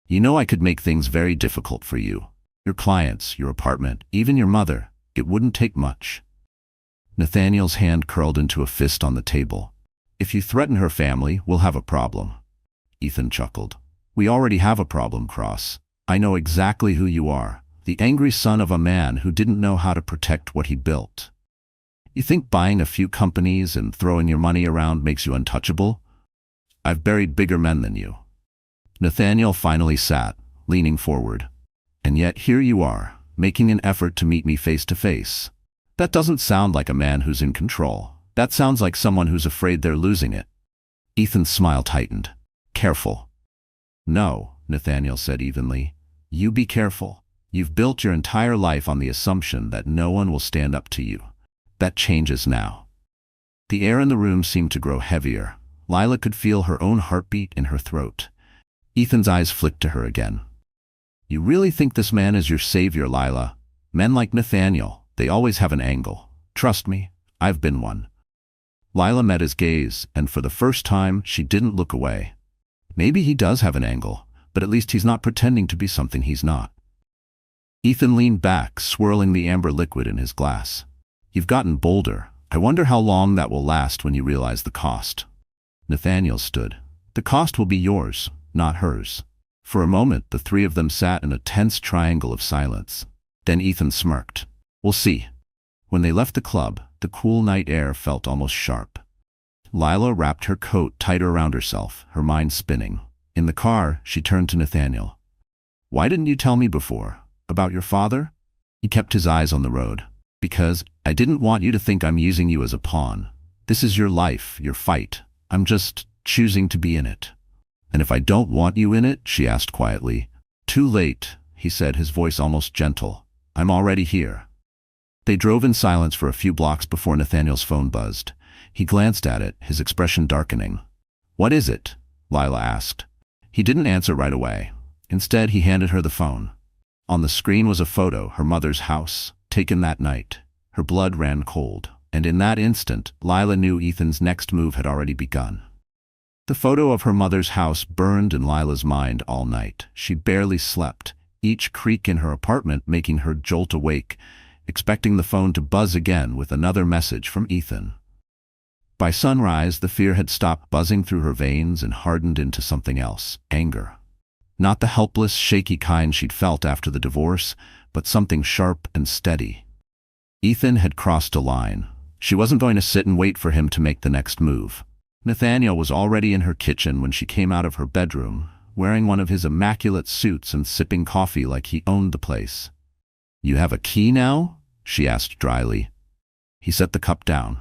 You know I could make things very difficult for you. Your clients, your apartment, even your mother. It wouldn't take much. Nathaniel's hand curled into a fist on the table. If you threaten her family, we'll have a problem. Ethan chuckled. We already have a problem, Cross. I know exactly who you are, the angry son of a man who didn't know how to protect what he built. You think buying a few companies and throwing your money around makes you untouchable? I've buried bigger men than you. Nathaniel finally sat, leaning forward. And yet here you are, making an effort to meet me face to face. That doesn't sound like a man who's in control. That sounds like someone who's afraid they're losing it. Ethan's smile tightened. Careful. No, Nathaniel said evenly. You be careful. You've built your entire life on the assumption that no one will stand up to you. That changes now. The air in the room seemed to grow heavier. Lila could feel her own heartbeat in her throat. Ethan's eyes flicked to her again. You really think this man is your savior, Lila? Men like Nathaniel, they always have an angle. Trust me, I've been one. Lila met his gaze, and for the first time, she didn't look away. Maybe he does have an angle, but at least he's not pretending to be something he's not. Ethan leaned back, swirling the amber liquid in his glass. You've gotten bolder. I wonder how long that will last when you realize the cost. Nathaniel stood. The cost will be yours, not hers. For a moment, the three of them sat in a tense triangle of silence. Then Ethan smirked. We'll see. When they left the club, the cool night air felt almost sharp. Lila wrapped her coat tighter around herself, her mind spinning. In the car, she turned to Nathaniel. Why didn't you tell me before? About your father? He kept his eyes on the road. Because I didn't want you to think I'm using you as a pawn. This is your life, your fight. I'm just choosing to be in it. And if I don't want you in it, she asked quietly. Too late, he said, his voice almost gentle. I'm already here. They drove in silence for a few blocks before Nathaniel's phone buzzed. He glanced at it, his expression darkening. What is it? Lila asked. He didn't answer right away. Instead, he handed her the phone. On the screen was a photo, her mother's house, taken that night. Her blood ran cold, and in that instant, Lila knew Ethan's next move had already begun. The photo of her mother's house burned in Lila's mind all night. She barely slept, each creak in her apartment making her jolt awake, expecting the phone to buzz again with another message from Ethan. By sunrise, the fear had stopped buzzing through her veins and hardened into something else, anger. Not the helpless, shaky kind she'd felt after the divorce, but something sharp and steady. Ethan had crossed a line. She wasn't going to sit and wait for him to make the next move. Nathaniel was already in her kitchen when she came out of her bedroom, wearing one of his immaculate suits and sipping coffee like he owned the place. "You have a key now?" she asked dryly. He set the cup down.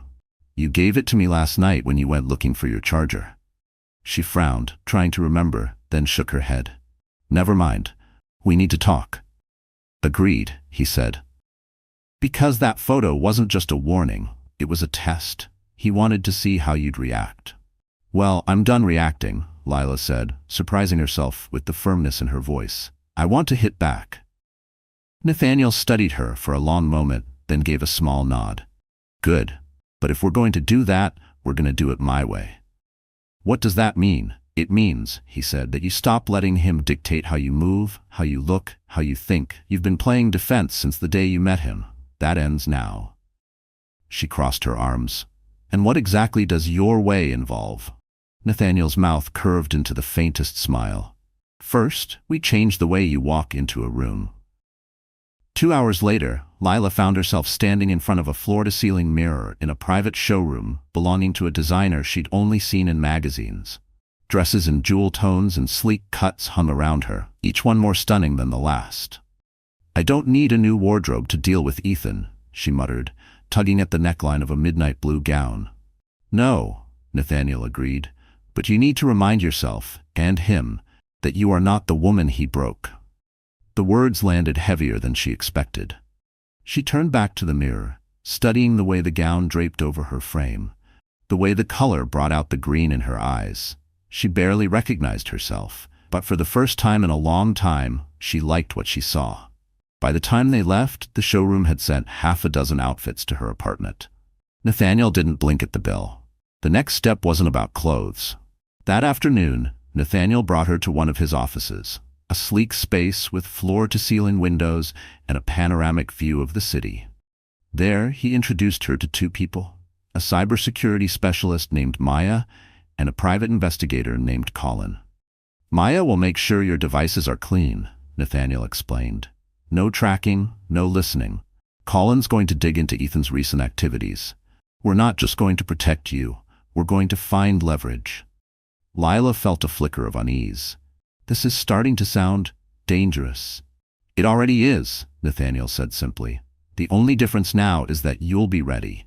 "You gave it to me last night when you went looking for your charger." She frowned, trying to remember, then shook her head. "Never mind. We need to talk." "Agreed," he said. Because that photo wasn't just a warning, it was a test. He wanted to see how you'd react. "Well, I'm done reacting," Lila said, surprising herself with the firmness in her voice. "I want to hit back." Nathaniel studied her for a long moment, then gave a small nod. "Good. But if we're going to do that, we're going to do it my way." "What does that mean?" "It means," he said, "that you stop letting him dictate how you move, how you look, how you think. You've been playing defense since the day you met him. That ends now." She crossed her arms. "And what exactly does your way involve?" Nathaniel's mouth curved into the faintest smile. "First, we change the way you walk into a room." 2 hours later, Lila found herself standing in front of a floor-to-ceiling mirror in a private showroom belonging to a designer she'd only seen in magazines. Dresses in jewel tones and sleek cuts hung around her, each one more stunning than the last. "I don't need a new wardrobe to deal with Ethan," she muttered, tugging at the neckline of a midnight blue gown. "No," Nathaniel agreed, "but you need to remind yourself, and him, that you are not the woman he broke." The words landed heavier than she expected. She turned back to the mirror, studying the way the gown draped over her frame, the way the color brought out the green in her eyes. She barely recognized herself, but for the first time in a long time, she liked what she saw. By the time they left, the showroom had sent half a dozen outfits to her apartment. Nathaniel didn't blink at the bill. The next step wasn't about clothes. That afternoon, Nathaniel brought her to one of his offices, a sleek space with floor-to-ceiling windows and a panoramic view of the city. There, he introduced her to two people, a cybersecurity specialist named Maya and a private investigator named Colin. "Maya will make sure your devices are clean," Nathaniel explained. "No tracking, no listening. Colin's going to dig into Ethan's recent activities. We're not just going to protect you, we're going to find leverage." Lila felt a flicker of unease. "This is starting to sound dangerous." "It already is," Nathaniel said simply. "The only difference now is that you'll be ready."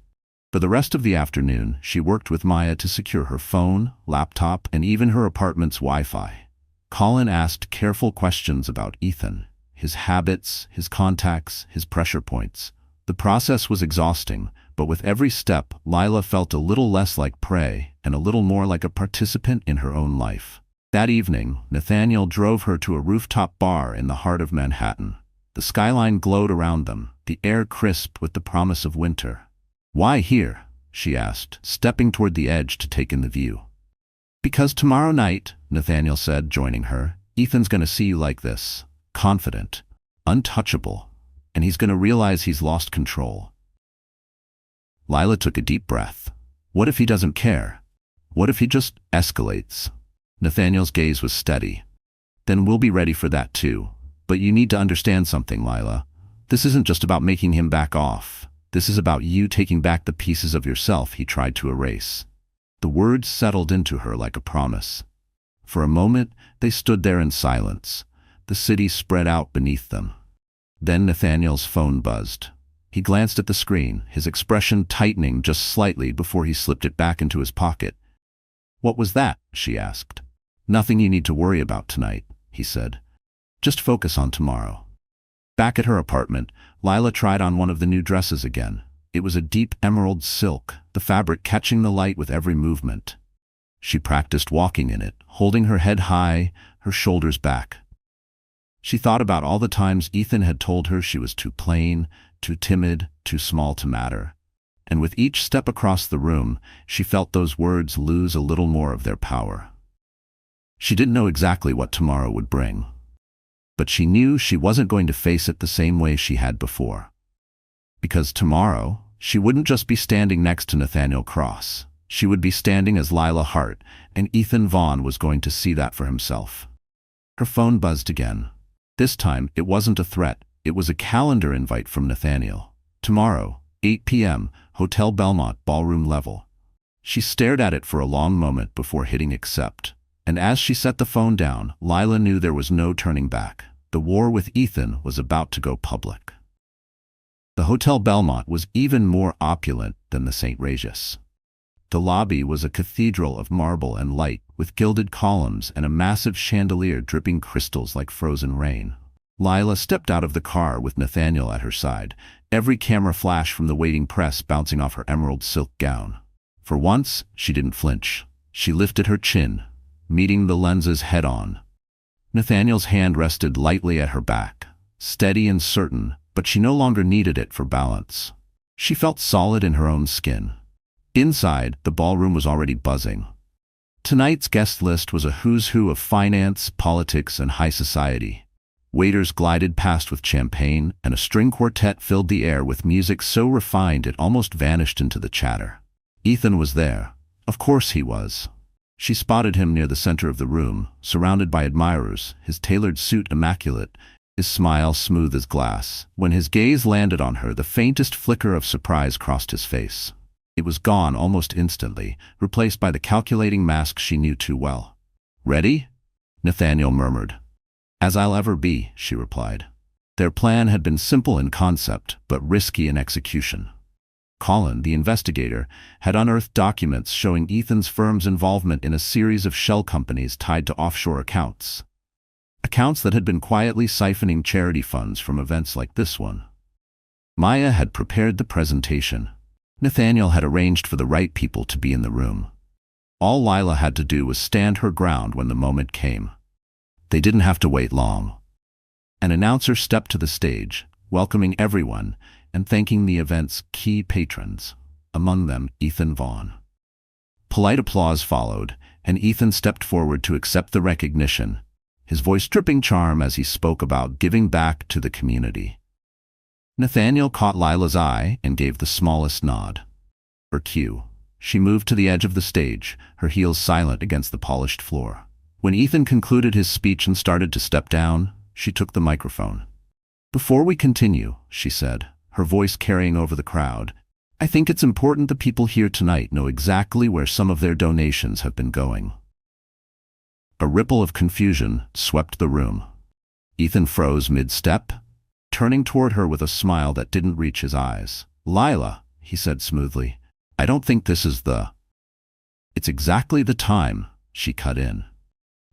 For the rest of the afternoon, she worked with Maya to secure her phone, laptop, and even her apartment's Wi-Fi. Colin asked careful questions about Ethan, his habits, his contacts, his pressure points. The process was exhausting, but with every step, Lila felt a little less like prey and a little more like a participant in her own life. That evening, Nathaniel drove her to a rooftop bar in the heart of Manhattan. The skyline glowed around them, the air crisp with the promise of winter. "Why here?" she asked, stepping toward the edge to take in the view. "Because tomorrow night," Nathaniel said, joining her, "Ethan's going to see you like this, confident, untouchable, and he's going to realize he's lost control." Lila took a deep breath. What if he doesn't care? What if he just escalates? Nathaniel's gaze was steady. "Then we'll be ready for that too. But you need to understand something, Lila. This isn't just about making him back off. This is about you taking back the pieces of yourself he tried to erase." The words settled into her like a promise. For a moment, they stood there in silence, the city spread out beneath them. Then Nathaniel's phone buzzed. He glanced at the screen, his expression tightening just slightly before he slipped it back into his pocket. "What was that?" she asked. "Nothing you need to worry about tonight," he said. "Just focus on tomorrow." Back at her apartment, Lila tried on one of the new dresses again. It was a deep emerald silk, the fabric catching the light with every movement. She practiced walking in it, holding her head high, her shoulders back. She thought about all the times Ethan had told her she was too plain, too timid, too small to matter. And with each step across the room, she felt those words lose a little more of their power. She didn't know exactly what tomorrow would bring, but she knew she wasn't going to face it the same way she had before. Because tomorrow, she wouldn't just be standing next to Nathaniel Cross. She would be standing as Lila Hart, and Ethan Vaughn was going to see that for himself. Her phone buzzed again. This time, it wasn't a threat. It was a calendar invite from Nathaniel. Tomorrow, 8 p.m., Hotel Belmont, ballroom level. She stared at it for a long moment before hitting accept. And as she set the phone down, Lila knew there was no turning back. The war with Ethan was about to go public. The Hotel Belmont was even more opulent than the St. Regis. The lobby was a cathedral of marble and light, with gilded columns and a massive chandelier dripping crystals like frozen rain. Lila stepped out of the car with Nathaniel at her side, every camera flash from the waiting press bouncing off her emerald silk gown. For once, she didn't flinch. She lifted her chin, meeting the lenses head-on. Nathaniel's hand rested lightly at her back, steady and certain, but she no longer needed it for balance. She felt solid in her own skin. Inside, the ballroom was already buzzing. Tonight's guest list was a who's who of finance, politics, and high society. Waiters glided past with champagne, and a string quartet filled the air with music so refined it almost vanished into the chatter. Ethan was there. Of course he was. She spotted him near the center of the room, surrounded by admirers, his tailored suit immaculate, his smile smooth as glass. When his gaze landed on her, the faintest flicker of surprise crossed his face. It was gone almost instantly, replaced by the calculating mask she knew too well. "Ready?" Nathaniel murmured. "As I'll ever be," she replied. Their plan had been simple in concept, but risky in execution. Colin, the investigator, had unearthed documents showing Ethan's firm's involvement in a series of shell companies tied to offshore accounts. Accounts that had been quietly siphoning charity funds from events like this one. Maya had prepared the presentation. Nathaniel had arranged for the right people to be in the room. All Lila had to do was stand her ground when the moment came. They didn't have to wait long. An announcer stepped to the stage, welcoming everyone and thanking the event's key patrons, among them Ethan Vaughn. Polite applause followed, and Ethan stepped forward to accept the recognition, his voice dripping charm as he spoke about giving back to the community. Nathaniel caught Lila's eye and gave the smallest nod. Her cue. She moved to the edge of the stage, her heels silent against the polished floor. When Ethan concluded his speech and started to step down, she took the microphone. "Before we continue," she said, her voice carrying over the crowd, "I think it's important the people here tonight know exactly where some of their donations have been going." A ripple of confusion swept the room. Ethan froze mid-step, turning toward her with a smile that didn't reach his eyes. "Lila," he said smoothly, "I don't think this is the—" "It's exactly the time," she cut in.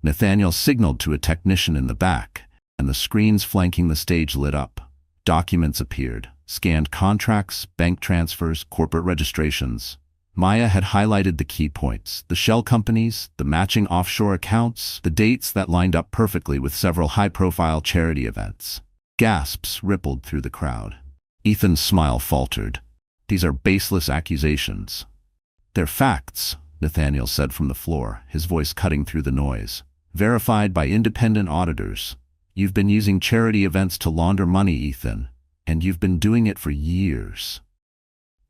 Nathaniel signaled to a technician in the back, and the screens flanking the stage lit up. Documents appeared, scanned contracts, bank transfers, corporate registrations. Maya had highlighted the key points, the shell companies, the matching offshore accounts, the dates that lined up perfectly with several high-profile charity events. Gasps rippled through the crowd. Ethan's smile faltered. "These are baseless accusations." "They're facts," Nathaniel said from the floor, his voice cutting through the noise. "Verified by independent auditors. You've been using charity events to launder money, Ethan, and you've been doing it for years."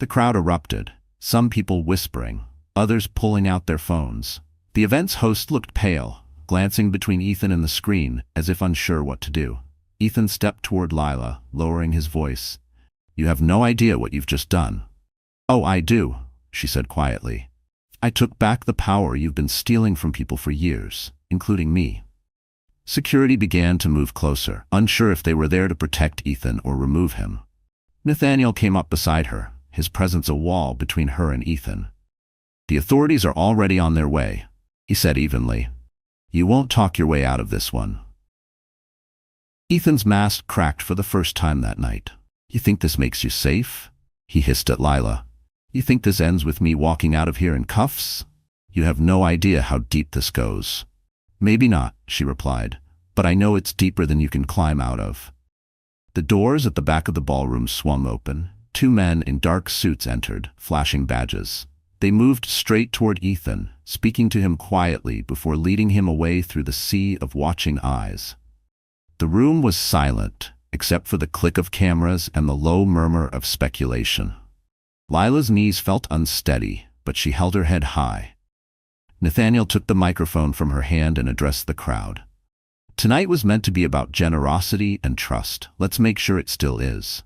The crowd erupted, some people whispering, others pulling out their phones. The event's host looked pale, glancing between Ethan and the screen as if unsure what to do. Ethan stepped toward Lila, lowering his voice. "You have no idea what you've just done." "Oh, I do," she said quietly. "I took back the power you've been stealing from people for years, including me." Security began to move closer, unsure if they were there to protect Ethan or remove him. Nathaniel came up beside her, his presence a wall between her and Ethan. "The authorities are already on their way," he said evenly. "You won't talk your way out of this one." Ethan's mask cracked for the first time that night. "You think this makes you safe?" he hissed at Lila. "You think this ends with me walking out of here in cuffs? You have no idea how deep this goes." "Maybe not," she replied, "but I know it's deeper than you can climb out of." The doors at the back of the ballroom swung open. Two men in dark suits entered, flashing badges. They moved straight toward Ethan, speaking to him quietly before leading him away through the sea of watching eyes. The room was silent, except for the click of cameras and the low murmur of speculation. Lila's knees felt unsteady, but she held her head high. Nathaniel took the microphone from her hand and addressed the crowd. Tonight was meant to be about generosity and trust. Let's make sure it still is.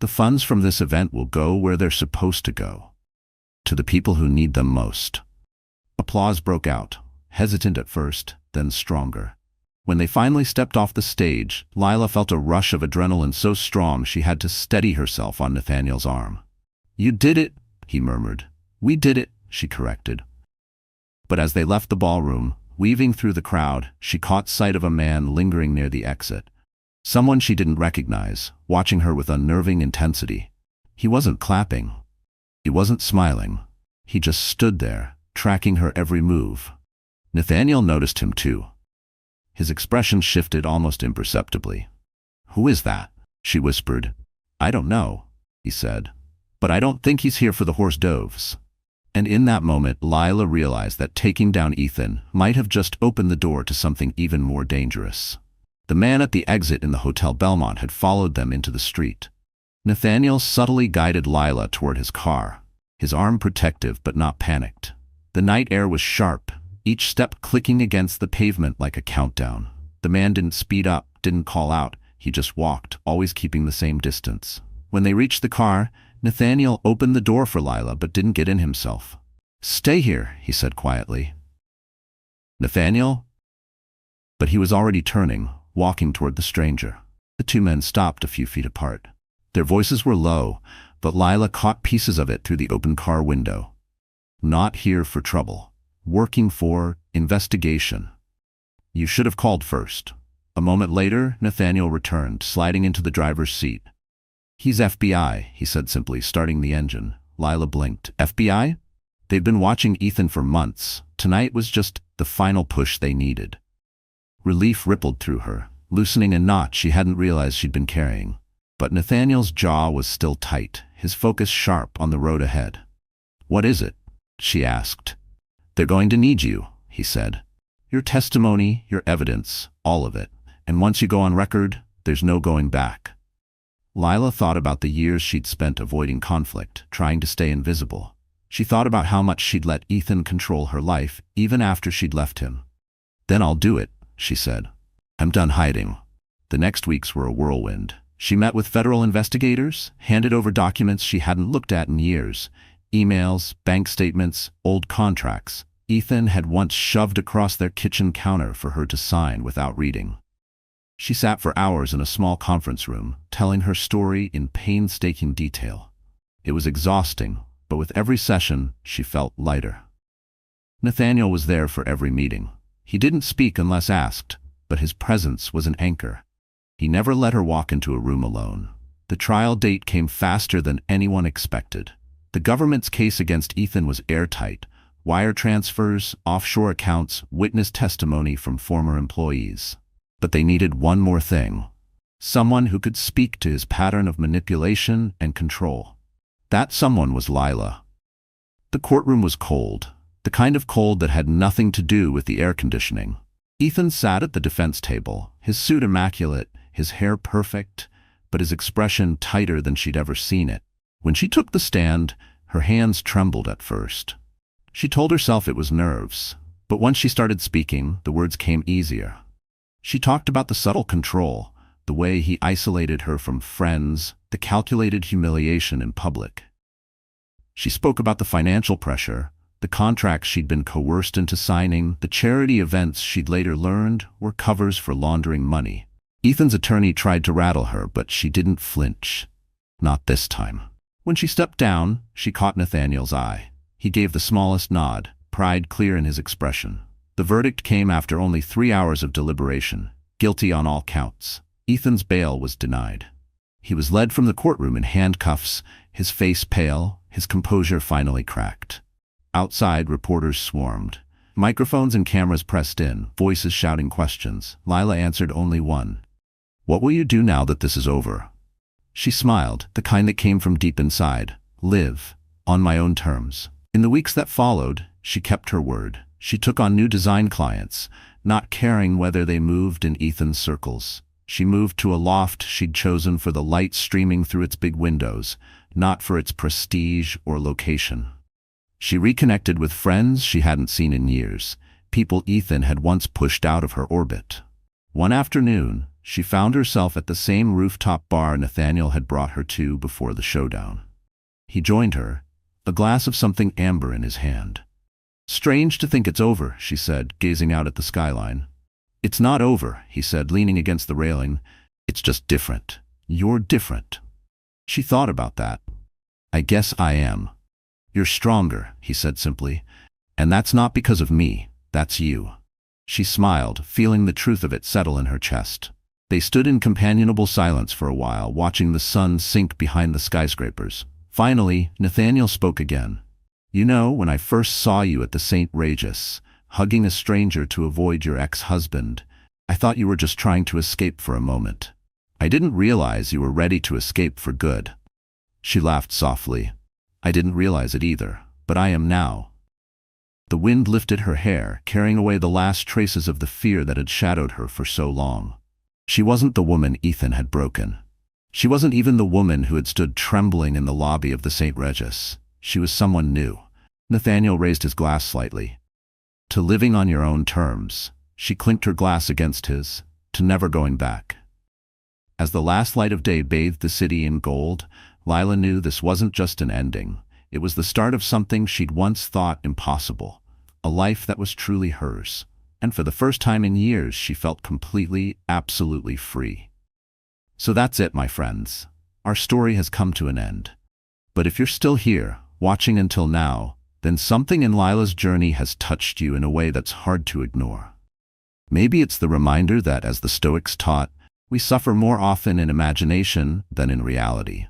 The funds from this event will go where they're supposed to go. To the people who need them most. Applause broke out, hesitant at first, then stronger. When they finally stepped off the stage, Lila felt a rush of adrenaline so strong she had to steady herself on Nathaniel's arm. "You did it," he murmured. "We did it," she corrected. But as they left the ballroom, weaving through the crowd, she caught sight of a man lingering near the exit. Someone she didn't recognize, watching her with unnerving intensity. He wasn't clapping. He wasn't smiling. He just stood there, tracking her every move. Nathaniel noticed him too. His expression shifted almost imperceptibly. "Who is that?" she whispered. "I don't know," he said. "But I don't think he's here for the horse doves." And in that moment, Lila realized that taking down Ethan might have just opened the door to something even more dangerous. The man at the exit in the Hotel Belmont had followed them into the street. Nathaniel subtly guided Lila toward his car, his arm protective but not panicked. The night air was sharp, each step clicking against the pavement like a countdown. The man didn't speed up, didn't call out, he just walked, always keeping the same distance. When they reached the car, Nathaniel opened the door for Lila but didn't get in himself. "Stay here," he said quietly. "Nathaniel?" But he was already turning, walking toward the stranger. The two men stopped a few feet apart. Their voices were low, but Lila caught pieces of it through the open car window. "Not here for trouble. Working for investigation. You should have called first." A moment later, Nathaniel returned, sliding into the driver's seat. "He's FBI," he said simply, starting the engine. Lila blinked. "FBI?" They'd been watching Ethan for months. Tonight was just the final push they needed. Relief rippled through her, loosening a knot she hadn't realized she'd been carrying. But Nathaniel's jaw was still tight, his focus sharp on the road ahead. "What is it?" she asked. "They're going to need you," he said. "Your testimony, your evidence, all of it. And once you go on record, there's no going back." Lila thought about the years she'd spent avoiding conflict, trying to stay invisible. She thought about how much she'd let Ethan control her life, even after she'd left him. "Then I'll do it," she said. "I'm done hiding." The next weeks were a whirlwind. She met with federal investigators, handed over documents she hadn't looked at in years. Emails, bank statements, old contracts. Ethan had once shoved across their kitchen counter for her to sign without reading. She sat for hours in a small conference room, telling her story in painstaking detail. It was exhausting, but with every session, she felt lighter. Nathaniel was there for every meeting. He didn't speak unless asked, but his presence was an anchor. He never let her walk into a room alone. The trial date came faster than anyone expected. The government's case against Ethan was airtight. Wire transfers, offshore accounts, witness testimony from former employees. But they needed one more thing. Someone who could speak to his pattern of manipulation and control. That someone was Lila. The courtroom was cold, the kind of cold that had nothing to do with the air conditioning. Ethan sat at the defense table, his suit immaculate, his hair perfect, but his expression tighter than she'd ever seen it. When she took the stand, her hands trembled at first. She told herself it was nerves, but once she started speaking, the words came easier. She talked about the subtle control, the way he isolated her from friends, the calculated humiliation in public. She spoke about the financial pressure, the contracts she'd been coerced into signing, the charity events she'd later learned were covers for laundering money. Ethan's attorney tried to rattle her, but she didn't flinch. Not this time. When she stepped down, she caught Nathaniel's eye. He gave the smallest nod, pride clear in his expression. The verdict came after only 3 hours of deliberation, guilty on all counts. Ethan's bail was denied. He was led from the courtroom in handcuffs, his face pale, his composure finally cracked. Outside, reporters swarmed. Microphones and cameras pressed in, voices shouting questions. Lila answered only one. "What will you do now that this is over?" She smiled, the kind that came from deep inside. "Live, on my own terms." In the weeks that followed, she kept her word. She took on new design clients, not caring whether they moved in Ethan's circles. She moved to a loft she'd chosen for the light streaming through its big windows, not for its prestige or location. She reconnected with friends she hadn't seen in years, people Ethan had once pushed out of her orbit. One afternoon, she found herself at the same rooftop bar Nathaniel had brought her to before the showdown. He joined her, a glass of something amber in his hand. "Strange to think it's over," she said, gazing out at the skyline. "It's not over," he said, leaning against the railing. "It's just different. You're different." She thought about that. "I guess I am." "You're stronger," he said simply. "And that's not because of me, that's you." She smiled, feeling the truth of it settle in her chest. They stood in companionable silence for a while, watching the sun sink behind the skyscrapers. Finally, Nathaniel spoke again. "You know, when I first saw you at the St. Regis, hugging a stranger to avoid your ex-husband, I thought you were just trying to escape for a moment. I didn't realize you were ready to escape for good." She laughed softly. "I didn't realize it either, but I am now." The wind lifted her hair, carrying away the last traces of the fear that had shadowed her for so long. She wasn't the woman Ethan had broken. She wasn't even the woman who had stood trembling in the lobby of the St. Regis. She was someone new. Nathaniel raised his glass slightly. "To living on your own terms." She clinked her glass against his. "To never going back." As the last light of day bathed the city in gold, Lila knew this wasn't just an ending. It was the start of something she'd once thought impossible. A life that was truly hers. And for the first time in years, she felt completely, absolutely free. So that's it, my friends. Our story has come to an end. But if you're still here, watching until now, then something in Lila's journey has touched you in a way that's hard to ignore. Maybe it's the reminder that, as the Stoics taught, we suffer more often in imagination than in reality.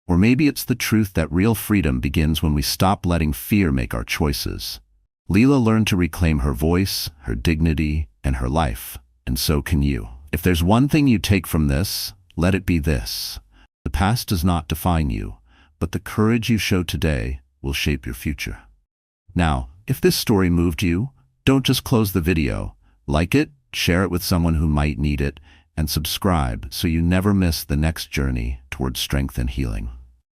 Or maybe it's the truth that real freedom begins when we stop letting fear make our choices. Lila learned to reclaim her voice, her dignity, and her life, and so can you. If there's one thing you take from this, let it be this. The past does not define you, but the courage you show today will shape your future. Now, if this story moved you, don't just close the video. Like it, share it with someone who might need it, and subscribe so you never miss the next journey towards strength and healing.